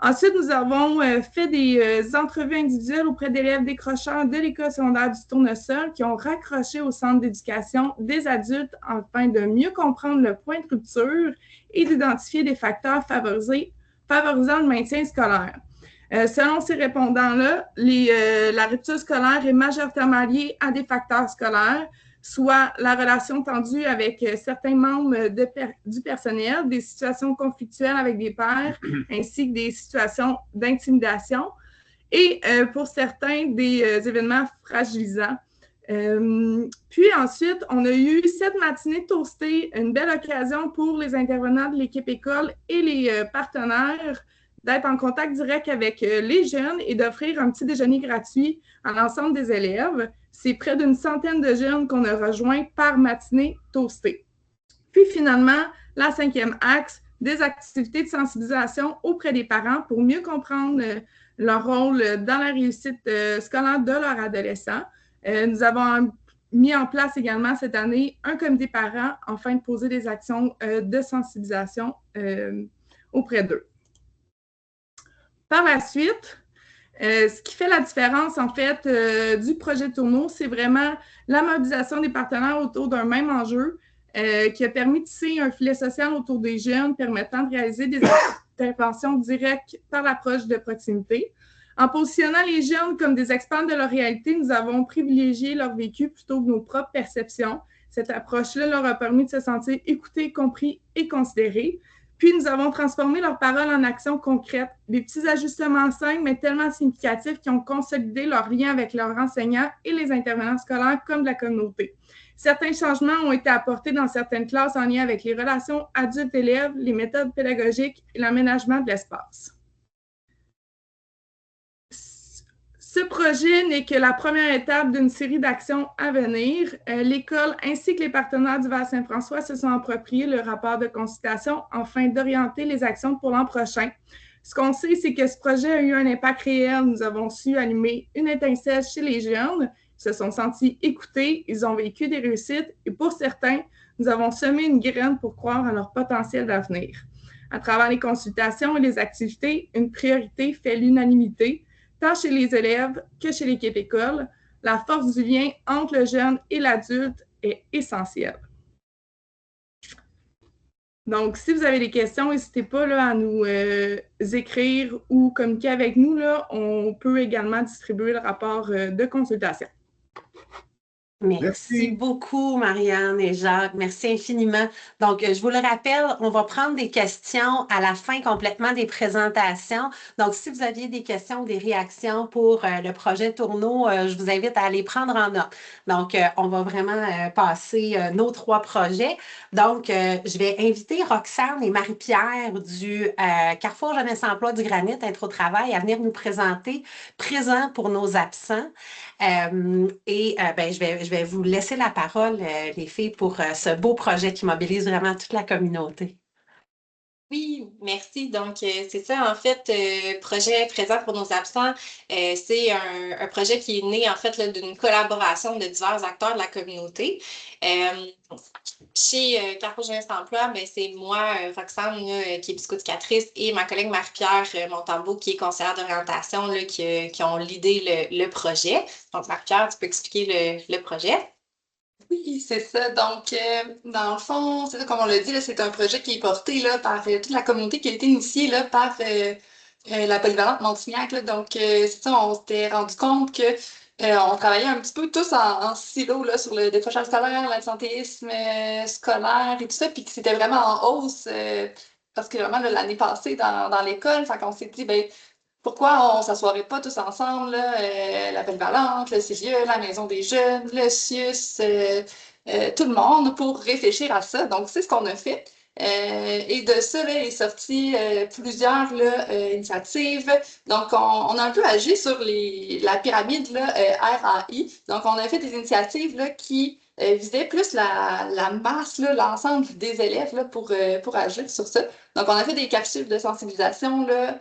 Ensuite, nous avons fait des entrevues individuelles auprès d'élèves décrocheurs de l'École secondaire du Tournesol qui ont raccroché au centre d'éducation des adultes afin de mieux comprendre le point de rupture et d'identifier des facteurs favorisant le maintien scolaire. Selon ces répondants-là, la rupture scolaire est majoritairement liée à des facteurs scolaires, soit la relation tendue avec certains membres du personnel, des situations conflictuelles avec des pairs, ainsi que des situations d'intimidation, et pour certains, des événements fragilisants. Puis ensuite, on a eu cette matinée toastée, une belle occasion pour les intervenants de l'équipe école et les partenaires d'être en contact direct avec les jeunes et d'offrir un petit déjeuner gratuit à l'ensemble des élèves. C'est près d'une centaine de jeunes qu'on a rejoints par matinée toastée. Puis finalement, la 5e axe, des activités de sensibilisation auprès des parents pour mieux comprendre leur rôle dans la réussite scolaire de leurs adolescents. Nous avons mis en place également cette année un comité parent afin de poser des actions de sensibilisation auprès d'eux. Par la suite, ce qui fait la différence, en fait, du projet Tourneau, c'est vraiment la mobilisation des partenaires autour d'un même enjeu qui a permis de tisser un filet social autour des jeunes permettant de réaliser des interventions directes par l'approche de proximité. En positionnant les jeunes comme des experts de leur réalité, nous avons privilégié leur vécu plutôt que nos propres perceptions. Cette approche-là leur a permis de se sentir écoutés, compris et considérés. Puis, nous avons transformé leurs paroles en actions concrètes, des petits ajustements simples, mais tellement significatifs qui ont consolidé leur lien avec leurs enseignants et les intervenants scolaires comme de la communauté. Certains changements ont été apportés dans certaines classes en lien avec les relations adultes-élèves, les méthodes pédagogiques et l'aménagement de l'espace. Ce projet n'est que la première étape d'une série d'actions à venir. L'école ainsi que les partenaires du Val-Saint-François se sont appropriés le rapport de consultation afin d'orienter les actions pour l'an prochain. Ce qu'on sait, c'est que ce projet a eu un impact réel. Nous avons su allumer une étincelle chez les jeunes. Ils se sont sentis écoutés, ils ont vécu des réussites et pour certains, nous avons semé une graine pour croire à leur potentiel d'avenir. À travers les consultations et les activités, une priorité fait l'unanimité, tant chez les élèves que chez l'équipe école. La force du lien entre le jeune et l'adulte est essentielle. Donc, si vous avez des questions, n'hésitez pas là, à nous écrire ou communiquer avec nous. Là. On peut également distribuer le rapport de consultation. Merci beaucoup, Marianne et Jacques. Merci infiniment. Donc, je vous le rappelle, on va prendre des questions à la fin complètement des présentations. Donc, si vous aviez des questions ou des réactions pour le projet Tourneau, je vous invite à les prendre en note. Donc, on va vraiment passer nos 3 projets. Donc, je vais inviter Roxane et Marie-Pierre du Carrefour Jeunesse Emploi du Granit, Intro Travail, à venir nous présenter Présent pour nos absents. Je vais vous laisser la parole, les filles, pour ce beau projet qui mobilise vraiment toute la communauté. Oui, merci. Donc, c'est ça, en fait, projet Présent pour nos absents, c'est un projet qui est né, en fait, d'une collaboration de divers acteurs de la communauté. Chez Carrefour Jeunesse Emploi, c'est moi, Roxane, qui est psychoéducatrice, et ma collègue Marie-Pierre Montembeault, qui est conseillère d'orientation, qui ont l'idée le projet. Donc, Marie-Pierre, tu peux expliquer le projet? Oui, c'est ça. Donc, dans le fond, c'est ça, comme on l'a dit, c'est un projet qui est porté là, par toute la communauté, qui a été initié là, par la polyvalente Montignac. Donc, c'est ça, on s'était rendu compte que on travaillait un petit peu tous en silo là, sur le décrochage scolaire, l'absentéisme scolaire et tout ça, puis que c'était vraiment en hausse parce que vraiment l'année passée dans l'école, fait qu'on s'est dit, pourquoi on ne s'assoirait pas tous ensemble, là, la Polyvalente, le CGE, la Maison des jeunes, le CIUS, tout le monde pour réfléchir à ça. Donc, c'est ce qu'on a fait. Et de ça, là, est sorti plusieurs initiatives. Donc, on a un peu agi sur la pyramide là, RAI. Donc, on a fait des initiatives là, qui visaient plus la masse, l'ensemble des élèves là, pour agir sur ça. Donc, on a fait des capsules de sensibilisation là,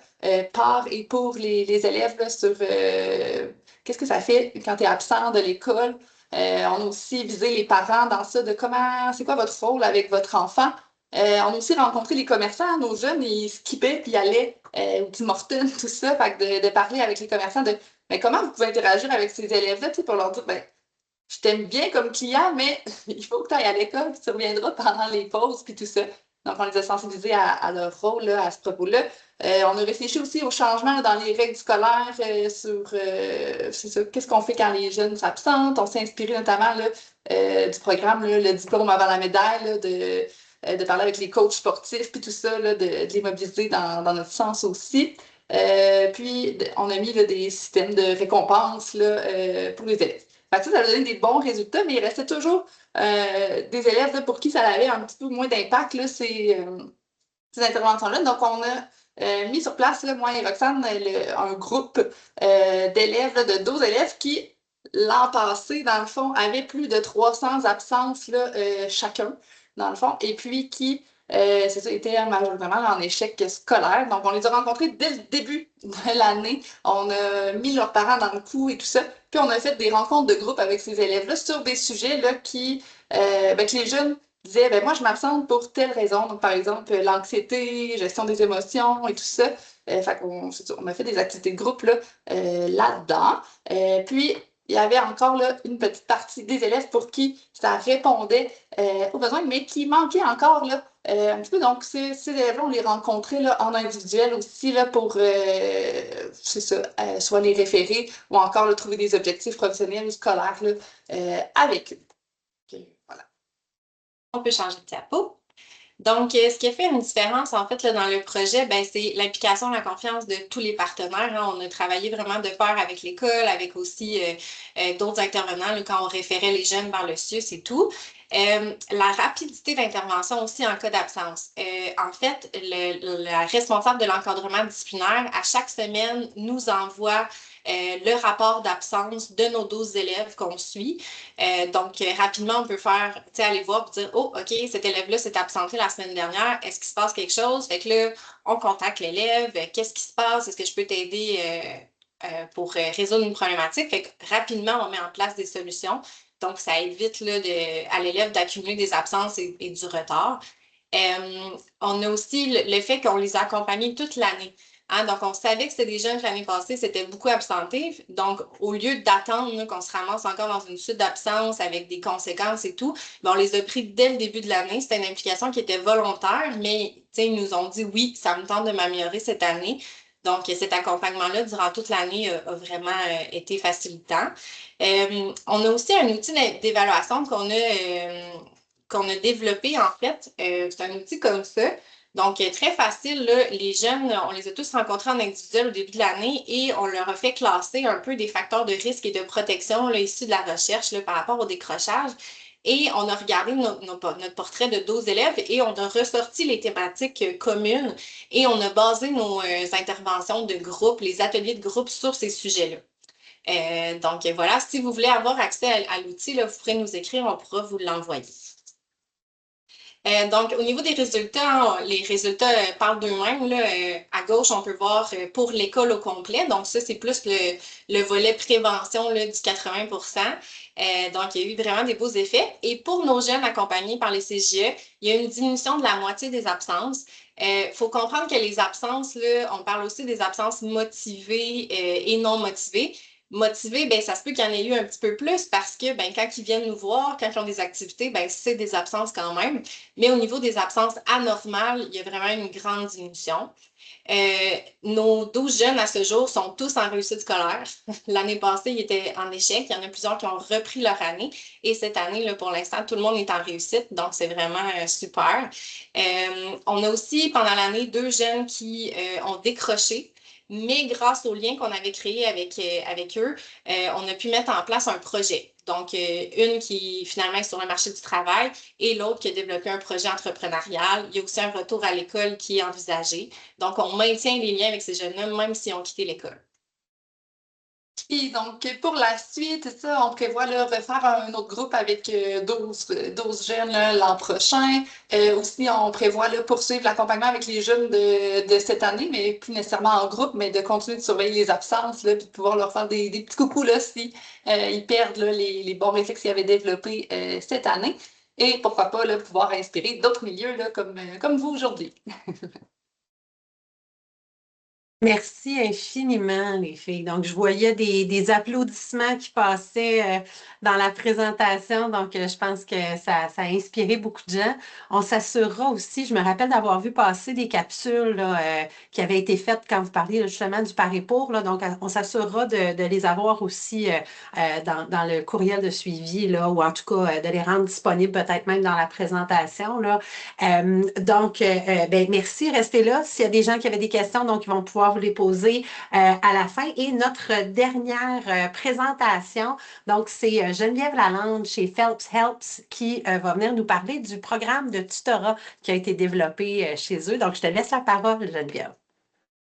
par et pour les élèves là, sur qu'est-ce que ça fait quand tu es absent de l'école. On a aussi visé les parents dans ça, de c'est quoi votre rôle avec votre enfant. On a aussi rencontré les commerçants, nos jeunes, ils skippaient puis ils allaient au Tim Hortons, tout ça. Fait que de parler avec les commerçants de comment vous pouvez interagir avec ces élèves-là, pour leur dire je t'aime bien comme client, mais il faut que tu ailles à l'école, puis tu reviendras pendant les pauses, puis tout ça. Donc, on les a sensibilisés à leur rôle là, à ce propos-là. On a réfléchi aussi au changement dans les règles scolaires sur c'est ça, qu'est-ce qu'on fait quand les jeunes s'absentent. On s'est inspiré notamment là, du programme là, Le diplôme avant la médaille, là, de parler avec les coachs sportifs, puis tout ça, là, de les mobiliser dans notre sens aussi. Puis, on a mis là, des systèmes de récompense là, pour les élèves. Fait que ça a donné des bons résultats, mais il restait toujours des élèves là, pour qui ça avait un petit peu moins d'impact, là, ces interventions-là. Donc, on a mis sur place, là, moi et Roxane, un groupe d'élèves, là, de 12 élèves qui, l'an passé, dans le fond, avaient plus de 300 absences là, chacun, dans le fond, et puis qui, c'est ça, étaient majoritairement en échec scolaire. Donc, on les a rencontrés dès le début de l'année. On a mis leurs parents dans le coup et tout ça. Puis, on a fait des rencontres de groupe avec ces élèves-là sur des sujets là, que les jeunes disaient, moi, je m'absente pour telle raison. Donc, par exemple, l'anxiété, gestion des émotions et tout ça. Fait qu'on on a fait des activités de groupe là, là-dedans. Puis, il y avait encore là, une petite partie des élèves pour qui ça répondait aux besoins, mais qui manquait encore là, un petit peu. Donc, ces élèves-là, on les rencontrait là, en individuel aussi là, pour c'est ça, soit les référer ou encore là, trouver des objectifs professionnels ou scolaires là, avec eux. Okay, voilà. On peut changer de diapo. Donc, ce qui a fait une différence, en fait, là, dans le projet, c'est l'implication, la confiance de tous les partenaires. Hein. On a travaillé vraiment de pair avec l'école, avec aussi d'autres intervenants là, quand on référait les jeunes vers le CIUS et tout. La rapidité d'intervention aussi en cas d'absence. En fait, la responsable de l'encadrement disciplinaire, à chaque semaine, nous envoie le rapport d'absence de nos 12 élèves qu'on suit. Donc, rapidement, on peut faire, aller voir et dire, oh, OK, cet élève-là s'est absenté la semaine dernière. Est-ce qu'il se passe quelque chose? Fait que là, on contacte l'élève. Qu'est-ce qui se passe? Est-ce que je peux t'aider pour résoudre une problématique? Fait que rapidement, on met en place des solutions. Donc, ça évite là, à l'élève d'accumuler des absences et du retard. On a aussi le fait qu'on les a accompagnés toute l'année. Hein, donc, on savait que c'était des jeunes l'année passée, c'était beaucoup absentés. Donc, au lieu d'attendre qu'on se ramasse encore dans une suite d'absence avec des conséquences et tout, on les a pris dès le début de l'année. C'était une implication qui était volontaire, mais ils nous ont dit oui, ça me tente de m'améliorer cette année. Donc, cet accompagnement-là, durant toute l'année, a vraiment été facilitant. On a aussi un outil d'évaluation qu'on a développé, en fait. C'est un outil comme ça. Donc, très facile, là, les jeunes, on les a tous rencontrés en individuel au début de l'année et on leur a fait classer un peu des facteurs de risque et de protection là, issus de la recherche là, par rapport au décrochage. Et on a regardé notre portrait de 12 élèves et on a ressorti les thématiques communes et on a basé nos interventions de groupe, les ateliers de groupe sur ces sujets-là. Donc, voilà, si vous voulez avoir accès à l'outil, vous pourrez nous écrire, on pourra vous l'envoyer. Donc, au niveau des résultats, les résultats parlent d'eux-mêmes. À gauche, on peut voir pour l'école au complet. Donc, ça, c'est plus le volet prévention là, du 80%. Donc, il y a eu vraiment des beaux effets. Et pour nos jeunes accompagnés par les CJE, il y a une diminution de la moitié des absences. Faut comprendre que les absences, là, on parle aussi des absences motivées et non motivées. Motivés, ça se peut qu'il y en ait eu un petit peu plus parce que quand ils viennent nous voir, quand ils ont des activités, c'est des absences quand même. Mais au niveau des absences anormales, il y a vraiment une grande diminution. Nos 12 jeunes à ce jour sont tous en réussite scolaire. L'année passée, ils étaient en échec. Il y en a plusieurs qui ont repris leur année. Et cette année, là, pour l'instant, tout le monde est en réussite. Donc, c'est vraiment super. On a aussi, pendant l'année, 2 jeunes qui ont décroché. Mais grâce au lien qu'on avait créé avec eux, on a pu mettre en place un projet. Donc, une qui finalement est sur le marché du travail et l'autre qui a développé un projet entrepreneurial. Il y a aussi un retour à l'école qui est envisagé. Donc, on maintient les liens avec ces jeunes-là, même s'ils ont quitté l'école. Et donc, pour la suite, ça, on prévoit là, refaire un autre groupe avec 12 jeunes l'an prochain. Aussi, on prévoit là, poursuivre l'accompagnement avec les jeunes de cette année, mais plus nécessairement en groupe, mais de continuer de surveiller les absences, là, puis de pouvoir leur faire des petits coucous là, si ils perdent là, les bons réflexes qu'ils avaient développés cette année. Et pourquoi pas là, pouvoir inspirer d'autres milieux là, comme vous aujourd'hui. Merci infiniment, les filles. Donc, je voyais des applaudissements qui passaient dans la présentation. Donc, je pense que ça a inspiré beaucoup de gens. On s'assurera aussi, je me rappelle d'avoir vu passer des capsules là, qui avaient été faites quand vous parliez justement du par et pour. Là, donc, on s'assurera de les avoir aussi dans le courriel de suivi, là, ou en tout cas de les rendre disponibles peut-être même dans la présentation. Là. Ben, merci. Restez là. S'il y a des gens qui avaient des questions, donc ils vont pouvoir vous les poser à la fin. Et notre dernière présentation, donc c'est Geneviève Lalande chez Phelps Helps qui va venir nous parler du programme de tutorat qui a été développé chez eux. Donc, je te laisse la parole, Geneviève.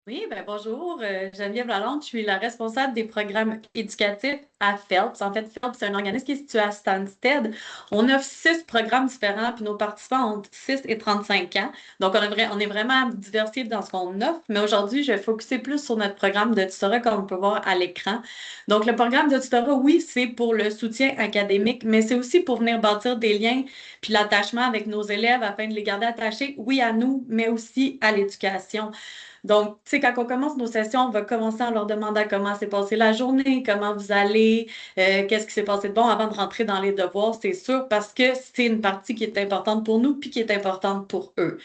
Oui, bonjour, Geneviève Lalande, je suis la responsable des programmes éducatifs à Phelps. En fait, Phelps, c'est un organisme qui est situé à Stansted. On offre 6 programmes différents, puis nos participants ont 6 et 35 ans. Donc, on est vraiment diversifié dans ce qu'on offre, mais aujourd'hui, je vais focuser plus sur notre programme de tutorat, comme on peut voir à l'écran. Donc, le programme de tutorat, oui, c'est pour le soutien académique, mais c'est aussi pour venir bâtir des liens puis l'attachement avec nos élèves afin de les garder attachés, oui, à nous, mais aussi à l'éducation. Donc, tu sais, quand on commence nos sessions, on va commencer en leur demandant comment s'est passée la journée, comment vous allez, qu'est-ce qui s'est passé de bon avant de rentrer dans les devoirs, c'est sûr, parce que c'est une partie qui est importante pour nous puis qui est importante pour eux.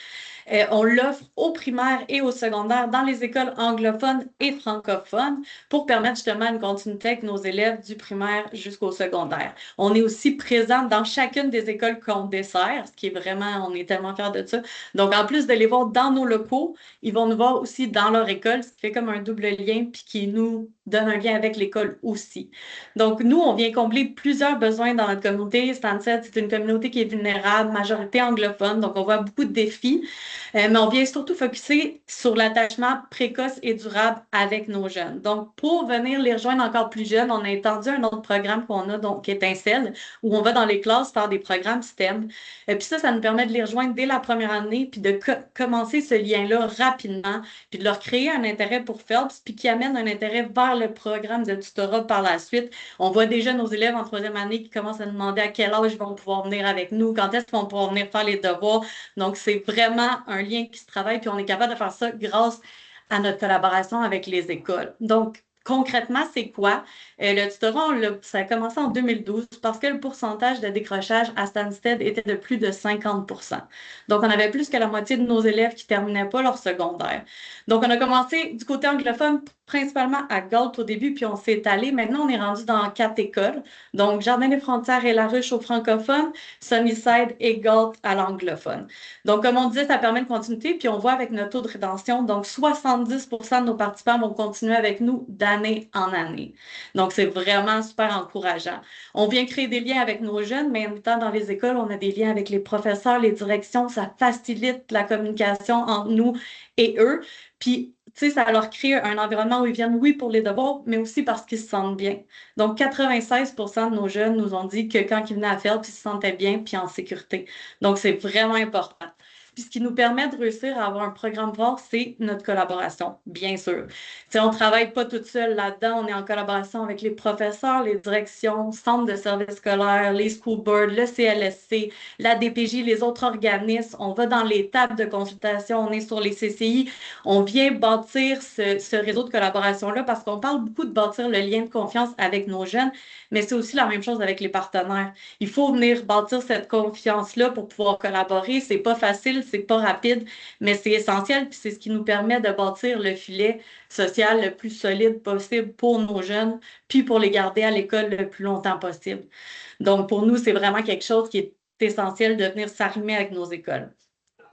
On l'offre au primaire et au secondaire dans les écoles anglophones et francophones pour permettre justement une continuité avec nos élèves du primaire jusqu'au secondaire. On est aussi présent dans chacune des écoles qu'on dessert, ce qui est vraiment, on est tellement fiers de ça. Donc, en plus de les voir dans nos locaux, ils vont nous voir aussi dans leur école, ce qui fait comme un double lien puis qui nous donne un lien avec l'école aussi. Donc, nous, on vient combler plusieurs besoins dans notre communauté. Stansted, c'est une communauté qui est vulnérable, majorité anglophone, donc on voit beaucoup de défis. Mais on vient surtout focuser sur l'attachement précoce et durable avec nos jeunes. Donc, pour venir les rejoindre encore plus jeunes, on a étendu un autre programme qu'on a, donc, qui est Étincelle, où on va dans les classes faire des programmes STEM. Puis ça nous permet de les rejoindre dès la première année, puis de commencer ce lien-là rapidement, puis de leur créer un intérêt pour Phelps, puis qui amène un intérêt vers le programme de tutorat par la suite. On voit déjà nos élèves en 3e année qui commencent à demander à quel âge ils vont pouvoir venir avec nous, quand est-ce qu'ils vont pouvoir venir faire les devoirs. Donc, c'est vraiment un lien qui se travaille, puis on est capable de faire ça grâce à notre collaboration avec les écoles. Donc, concrètement, c'est quoi? Le tutorat, ça a commencé en 2012 parce que le pourcentage de décrochage à Stansted était de plus de 50%. Donc, on avait plus que la moitié de nos élèves qui ne terminaient pas leur secondaire. Donc, on a commencé du côté anglophone, principalement à Galt au début, puis on s'est étalé. Maintenant, on est rendu dans 4 écoles. Donc, Jardin-des-Frontières et La Ruche au francophone, Sunnyside et Galt à l'anglophone. Donc, comme on disait, ça permet une continuité, puis on voit avec notre taux de rétention, donc 70% de nos participants vont continuer avec nous d'année en année. Donc, c'est vraiment super encourageant. On vient créer des liens avec nos jeunes, mais en même temps, dans les écoles, on a des liens avec les professeurs, les directions. Ça facilite la communication entre nous et eux. Puis, tu sais, ça leur crée un environnement où ils viennent, oui, pour les devoirs, mais aussi parce qu'ils se sentent bien. Donc, 96% de nos jeunes nous ont dit que quand ils venaient à Phelps, ils se sentaient bien puis en sécurité. Donc, c'est vraiment important. Puis ce qui nous permet de réussir à avoir un programme fort, c'est notre collaboration, bien sûr. T'sais, on ne travaille pas toute seule là-dedans, on est en collaboration avec les professeurs, les directions, centres de services scolaires, les school boards, le CLSC, la DPJ, les autres organismes. On va dans les tables de consultation, on est sur les CCI. On vient bâtir ce réseau de collaboration-là parce qu'on parle beaucoup de bâtir le lien de confiance avec nos jeunes, mais c'est aussi la même chose avec les partenaires. Il faut venir bâtir cette confiance-là pour pouvoir collaborer. C'est pas facile, c'est pas rapide, mais c'est essentiel, puis c'est ce qui nous permet de bâtir le filet social le plus solide possible pour nos jeunes, puis pour les garder à l'école le plus longtemps possible. Donc, pour nous, c'est vraiment quelque chose qui est essentiel de venir s'arrimer avec nos écoles.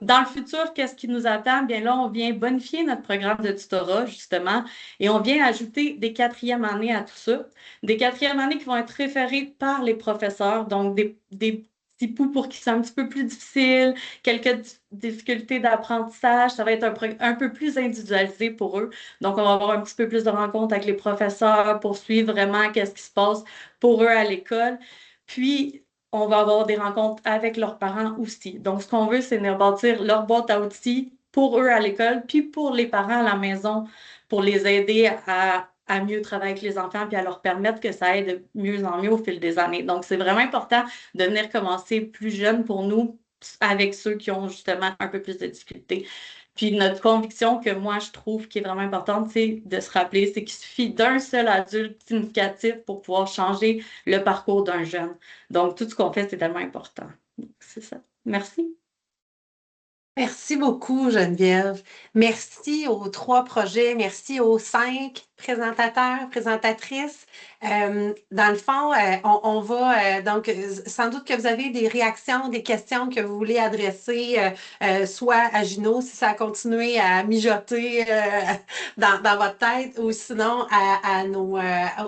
dans le futur, qu'est-ce qui nous attend? Bien là, on vient bonifier notre programme de tutorat, justement, et on vient ajouter des 4e années à tout ça. Des 4e années qui vont être référées par les professeurs, donc des petits poux pour qui c'est un petit peu plus difficile, quelques difficultés d'apprentissage, ça va être un peu plus individualisé pour eux. Donc, on va avoir un petit peu plus de rencontres avec les professeurs pour suivre vraiment qu'est-ce qui se passe pour eux à l'école. Puis, on va avoir des rencontres avec leurs parents aussi. Donc, ce qu'on veut, c'est bâtir leur boîte à outils pour eux à l'école, puis pour les parents à la maison, pour les aider à mieux travailler avec les enfants, puis à leur permettre que ça aille de mieux en mieux au fil des années. Donc, c'est vraiment important de venir commencer plus jeune pour nous, avec ceux qui ont justement un peu plus de difficultés. Puis notre conviction que moi, je trouve qui est vraiment importante, c'est de se rappeler, c'est qu'il suffit d'un seul adulte significatif pour pouvoir changer le parcours d'un jeune. Donc, tout ce qu'on fait, c'est tellement important. C'est ça. Merci. Merci beaucoup, Geneviève. Merci aux 3 projets. Merci aux 5 présentateurs, présentatrices. Dans le fond, on va, donc, sans doute que vous avez des réactions, des questions que vous voulez adresser, soit à Gino, si ça a continué à mijoter dans votre tête, ou sinon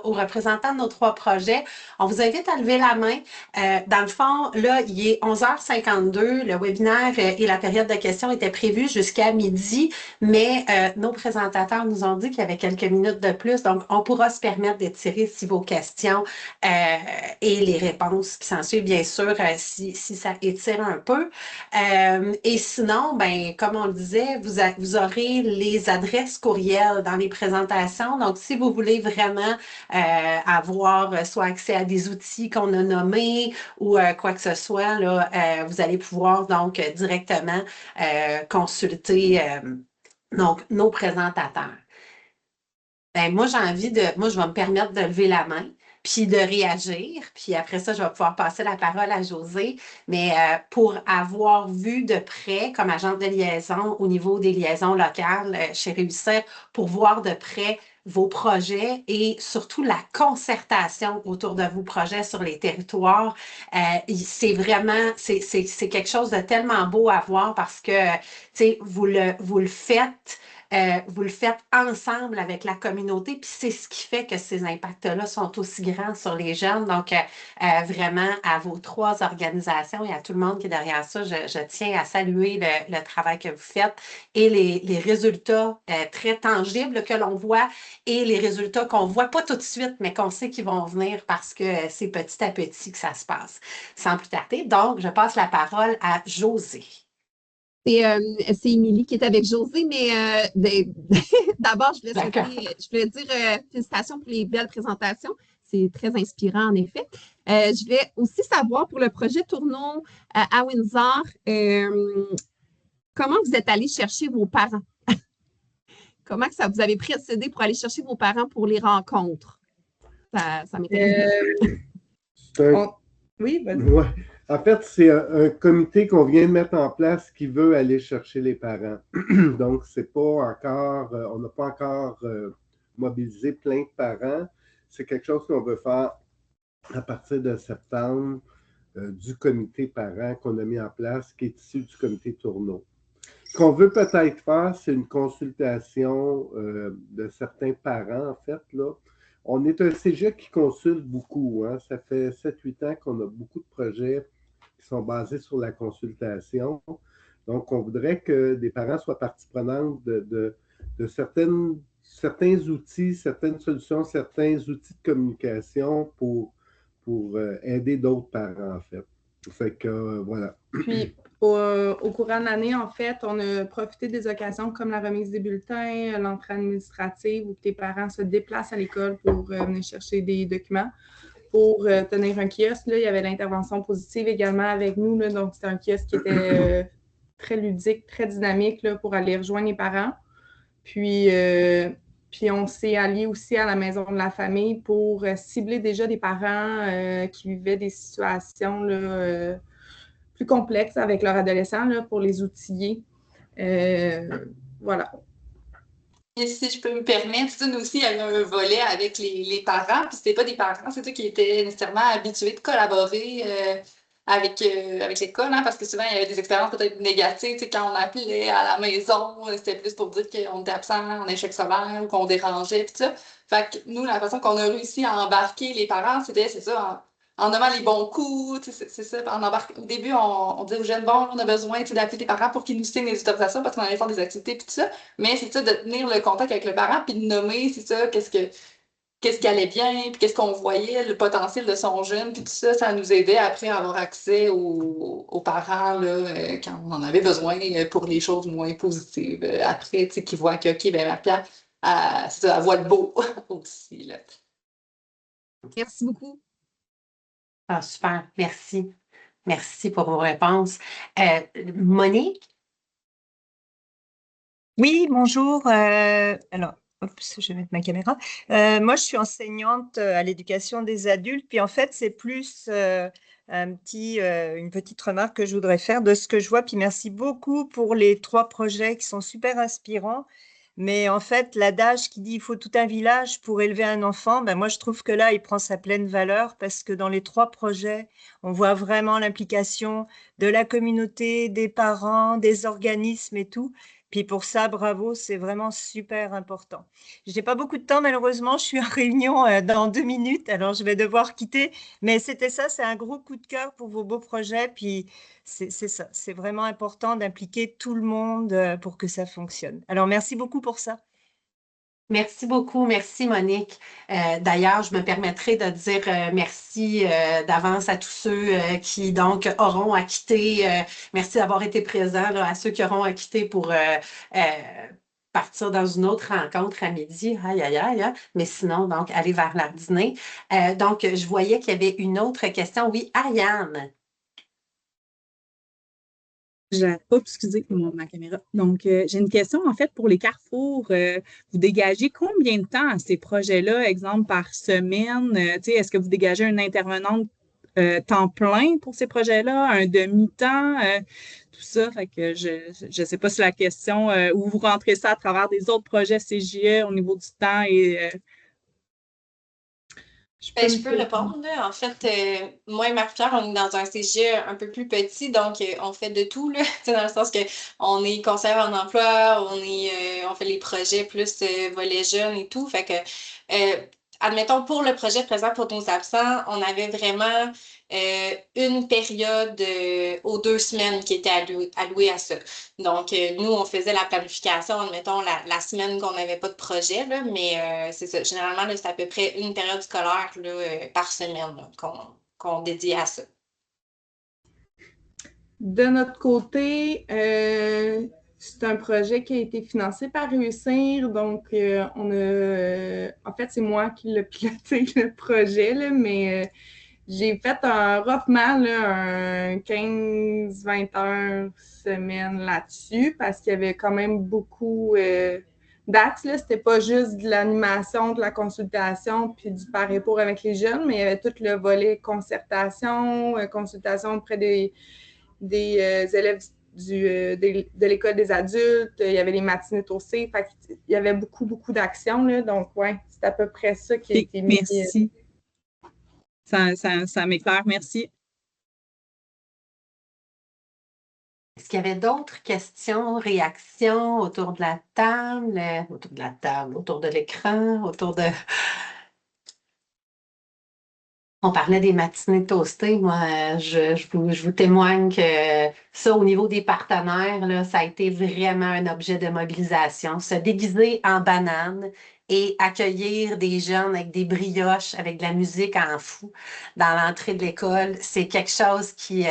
aux représentants de nos 3 projets. On vous invite à lever la main. Dans le fond, là, il est 11h52. Le webinaire et la période de questions étaient prévus jusqu'à midi, mais nos présentateurs nous ont dit qu'il y avait quelques minutes de plus, donc on pourra se permettre d'étirer si vos questions et les réponses qui s'en suivent, bien sûr, si ça étire un peu. Et sinon, ben, comme on le disait, vous aurez les adresses courriels dans les présentations. Donc, si vous voulez vraiment avoir soit accès à des outils qu'on a nommés ou quoi que ce soit, là, vous allez pouvoir donc directement consulter donc, nos présentateurs. Ben, moi, je vais me permettre de lever la main, puis de réagir, puis après ça, je vais pouvoir passer la parole à Josée. Mais pour avoir vu de près, comme agente de liaison au niveau des liaisons locales chez Réussir, pour voir de près vos projets et surtout la concertation autour de vos projets sur les territoires, c'est vraiment, c'est quelque chose de tellement beau à voir parce que, tu sais, vous le faites. Vous le faites ensemble avec la communauté, puis c'est ce qui fait que ces impacts-là sont aussi grands sur les jeunes. Donc, vraiment, à vos 3 organisations et à tout le monde qui est derrière ça, je tiens à saluer le travail que vous faites et les résultats très tangibles que l'on voit et les résultats qu'on ne voit pas tout de suite, mais qu'on sait qu'ils vont venir parce que c'est petit à petit que ça se passe. Sans plus tarder, donc, je passe la parole à Josée. C'est Émilie qui est avec Josée, mais d'abord, je voulais dire félicitations pour les belles présentations. C'est très inspirant, en effet. Je voulais aussi savoir pour le projet Tourneau à Windsor, comment vous êtes allé chercher vos parents? Comment que ça vous avez procédé pour aller chercher vos parents pour les rencontres? Ça m'intéresse. Oui, vas-y. Ouais. En fait, c'est un comité qu'on vient de mettre en place qui veut aller chercher les parents. Donc, c'est pas encore, on n'a pas encore mobilisé plein de parents. C'est quelque chose qu'on veut faire à partir de septembre du comité parents qu'on a mis en place, qui est issu du comité Tourneau. Ce qu'on veut peut-être faire, c'est une consultation de certains parents, en fait, là. On est un cégep qui consulte beaucoup. Hein? Ça fait 7-8 ans qu'on a beaucoup de projets qui sont basés sur la consultation. Donc, on voudrait que des parents soient partie prenante de certains outils, certaines solutions, certains outils de communication pour aider d'autres parents, en fait. Fait que, voilà. Puis, au courant de l'année, en fait, on a profité des occasions comme la remise des bulletins, l'entrée administrative, où les parents se déplacent à l'école pour venir chercher des documents. Pour tenir un kiosque, là, il y avait l'intervention positive également avec nous. Là, donc, c'était un kiosque qui était très ludique, très dynamique là, pour aller rejoindre les parents. Puis on s'est alliés aussi à la Maison de la famille pour cibler déjà des parents qui vivaient des situations là, plus complexes avec leurs adolescents là, pour les outiller. Voilà. Et si je peux me permettre, nous aussi, il y avait un volet avec les parents, puis c'était pas des parents, c'est eux qui étaient nécessairement habitués de collaborer avec l'école, hein, parce que souvent, il y avait des expériences peut-être négatives, quand on appelait à la maison, c'était plus pour dire qu'on était absent en échec scolaire ou qu'on dérangeait, tout ça. Fait que nous, la façon qu'on a réussi à embarquer les parents, c'est ça, en nommant les bons coups, c'est ça. Au début, on disait aux jeunes, bon, on a besoin d'appeler les parents pour qu'ils nous signent les autorisations parce qu'on allait faire des activités, puis tout ça. Mais c'est ça, de tenir le contact avec le parent, puis de nommer, c'est ça, qu'est-ce qui allait bien, puis qu'est-ce qu'on voyait, le potentiel de son jeune, puis tout ça, ça nous aidait après à avoir accès aux parents là, quand on en avait besoin pour les choses moins positives. Après, tu sais, qu'ils voient que, OK, ben Marie-Pierre, c'est ça, elle voit le beau aussi. Là. Merci beaucoup. Ah, super, merci. Merci pour vos réponses. Monique? Oui, bonjour. Alors, oups, je vais mettre ma caméra. Moi, je suis enseignante à l'éducation des adultes, puis en fait, c'est plus une petite remarque que je voudrais faire de ce que je vois. Puis merci beaucoup pour les 3 projets qui sont super inspirants. Mais en fait, l'adage qui dit il faut tout un village pour élever un enfant, ben moi, je trouve que là, il prend sa pleine valeur parce que dans les 3 projets, on voit vraiment l'implication de la communauté, des parents, des organismes et tout. Puis pour ça, bravo, c'est vraiment super important. Je n'ai pas beaucoup de temps, malheureusement, je suis en réunion dans 2 minutes, alors je vais devoir quitter. Mais c'était ça, c'est un gros coup de cœur pour vos beaux projets. Puis c'est ça, c'est vraiment important d'impliquer tout le monde pour que ça fonctionne. Alors merci beaucoup pour ça. Merci beaucoup. Merci, Monique. D'ailleurs, je me permettrai de dire merci d'avance à tous ceux qui, donc, auront à quitter. Merci d'avoir été présents à ceux qui auront à quitter pour partir dans une autre rencontre à midi. Aïe, aïe, aïe. Hein? Mais sinon, donc, aller vers leur dîner. Donc, je voyais qu'il y avait une autre question. Oui, Ariane. Excusez ma caméra. Donc, j'ai une question en fait pour les carrefours. Vous dégagez combien de temps à ces projets-là, exemple par semaine? Est-ce que vous dégagez une intervenante temps plein pour ces projets-là, un demi-temps, tout ça? Fait que je ne sais pas si la question où vous rentrez ça à travers des autres projets CJE au niveau du temps et je peux répondre. Là. En fait, moi et Marie-Pierre, on est dans un CGE un peu plus petit, donc on fait de tout, là. Dans le sens qu'on est conseiller en emploi, on fait les projets plus volets jeunes et tout. Fait que, admettons, pour le projet présent pour nos absents, on avait vraiment une période aux 2 semaines qui était allouée à ça. Donc, nous, on faisait la planification, admettons, la semaine qu'on n'avait pas de projet, là, mais c'est ça. Généralement, là, c'est à peu près une période scolaire là, par semaine là, qu'on dédie à ça. De notre côté, c'est un projet qui a été financé par Réussir. Donc, en fait, c'est moi qui l'ai piloté le projet, là, mais j'ai fait un roughement un 15-20 heures semaine là-dessus parce qu'il y avait quand même beaucoup d'axes. C'était pas juste de l'animation, de la consultation puis du par et pour avec les jeunes, mais il y avait tout le volet concertation, consultation auprès des élèves de l'école des adultes, il y avait les matinées tossées, il y avait beaucoup, beaucoup d'actions. Donc, ouais, c'est à peu près ça qui a été mis. Merci. Ça m'éclaire, merci. Est-ce qu'il y avait d'autres questions, réactions autour de la table, autour de l'écran, autour de... On parlait des matinées toastées. Moi, je vous témoigne que ça, au niveau des partenaires, là, ça a été vraiment un objet de mobilisation. Se déguiser en banane et accueillir des jeunes avec des brioches, avec de la musique en fou dans l'entrée de l'école, c'est quelque chose qui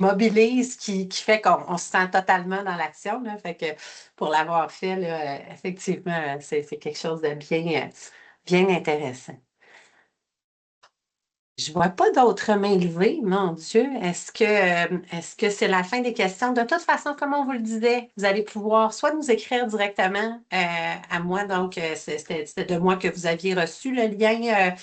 mobilise, qui fait qu'on se sent totalement dans l'action. Là. Fait que pour l'avoir fait, là, effectivement, c'est quelque chose de bien intéressant. Je ne vois pas d'autres mains levées, mon Dieu. Est-ce que c'est la fin des questions? De toute façon, comme on vous le disait, vous allez pouvoir soit nous écrire directement à moi, donc c'était de moi que vous aviez reçu le lien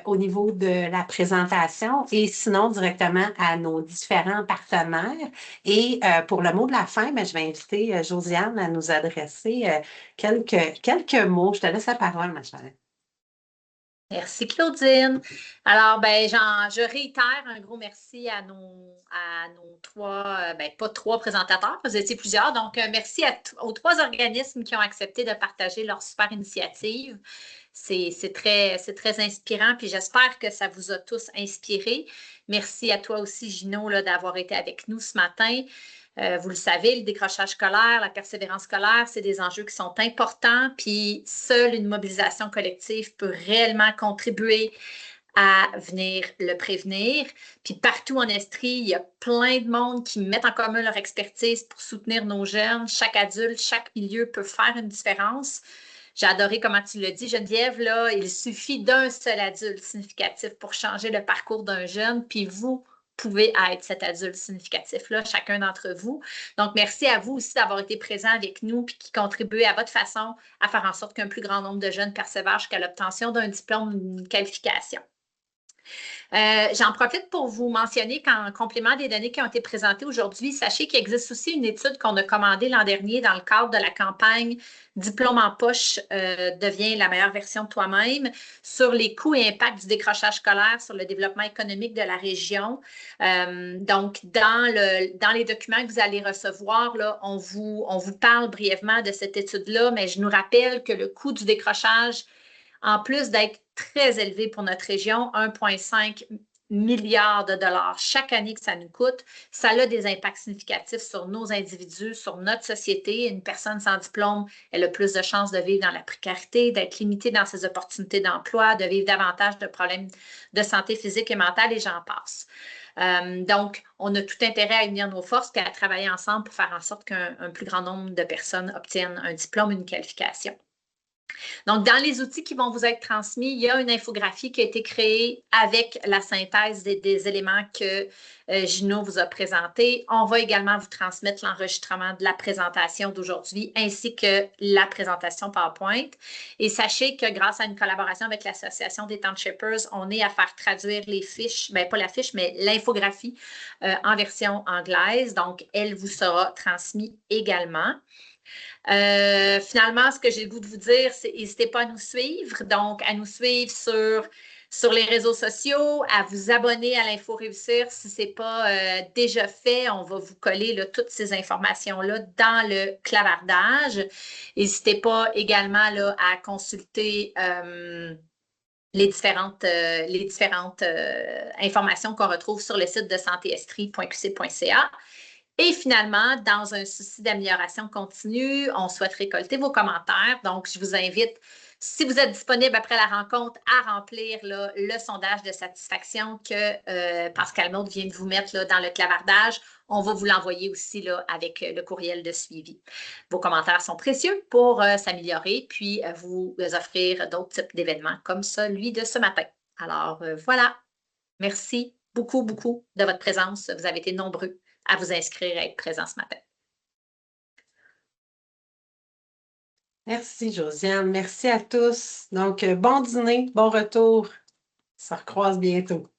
au niveau de la présentation, et sinon directement à nos différents partenaires. Et pour le mot de la fin, je vais inviter Josiane à nous adresser quelques mots. Je te laisse la parole, ma chère. Merci, Claudine. Alors, je réitère un gros merci à nos trois, pas trois présentateurs, vous étiez plusieurs. Donc, merci aux 3 organismes qui ont accepté de partager leur super initiative. C'est très inspirant, puis j'espère que ça vous a tous inspirés. Merci à toi aussi, Gino, d'avoir été avec nous ce matin. Vous le savez, le décrochage scolaire, la persévérance scolaire, c'est des enjeux qui sont importants, puis seule une mobilisation collective peut réellement contribuer à venir le prévenir. Puis partout en Estrie, il y a plein de monde qui mettent en commun leur expertise pour soutenir nos jeunes. Chaque adulte, chaque milieu peut faire une différence. J'ai adoré comment tu l'as dit, Geneviève, il suffit d'un seul adulte significatif pour changer le parcours d'un jeune, puis vous pouvez être cet adulte significatif-là, chacun d'entre vous. Donc, merci à vous aussi d'avoir été présents avec nous et qui contribuez à votre façon à faire en sorte qu'un plus grand nombre de jeunes persévèrent jusqu'à l'obtention d'un diplôme ou d'une qualification. J'en profite pour vous mentionner qu'en complément des données qui ont été présentées aujourd'hui, sachez qu'il existe aussi une étude qu'on a commandée l'an dernier dans le cadre de la campagne Diplôme en poche devient la meilleure version de toi-même sur les coûts et impacts du décrochage scolaire sur le développement économique de la région. Donc, dans les documents que vous allez recevoir, on vous parle brièvement de cette étude-là, mais je nous rappelle que le coût du décrochage, en plus d'être très élevé pour notre région, 1,5 milliard de dollars chaque année que ça nous coûte, ça a des impacts significatifs sur nos individus, sur notre société. Une personne sans diplôme, elle a plus de chances de vivre dans la précarité, d'être limitée dans ses opportunités d'emploi, de vivre davantage de problèmes de santé physique et mentale, et j'en passe. Donc, on a tout intérêt à unir nos forces et à travailler ensemble pour faire en sorte qu'un plus grand nombre de personnes obtiennent un diplôme, une qualification. Donc, dans les outils qui vont vous être transmis, il y a une infographie qui a été créée avec la synthèse des éléments que Gino vous a présentés. On va également vous transmettre l'enregistrement de la présentation d'aujourd'hui ainsi que la présentation PowerPoint. Et sachez que grâce à une collaboration avec l'Association des Townshippers, on est à faire traduire les fiches, pas la fiche, mais l'infographie en version anglaise. Donc, elle vous sera transmise également. Finalement, ce que j'ai le goût de vous dire, c'est n'hésitez pas à nous suivre. Donc, à nous suivre sur les réseaux sociaux, à vous abonner à l'Info Réussir. Si ce n'est pas déjà fait, on va vous coller toutes ces informations-là dans le clavardage. N'hésitez pas également à consulter les différentes informations qu'on retrouve sur le site de santéestrie.qc.ca. Et finalement, dans un souci d'amélioration continue, on souhaite récolter vos commentaires. Donc, je vous invite, si vous êtes disponible après la rencontre, à remplir le sondage de satisfaction que Pascal Maud vient de vous mettre dans le clavardage. On va vous l'envoyer aussi avec le courriel de suivi. Vos commentaires sont précieux pour s'améliorer, puis vous offrir d'autres types d'événements comme celui de ce matin. Alors, voilà. Merci beaucoup, beaucoup de votre présence. Vous avez été nombreux à vous inscrire et à être présent ce matin. Merci, Josiane. Merci à tous. Donc, bon dîner, bon retour. On se recroise bientôt.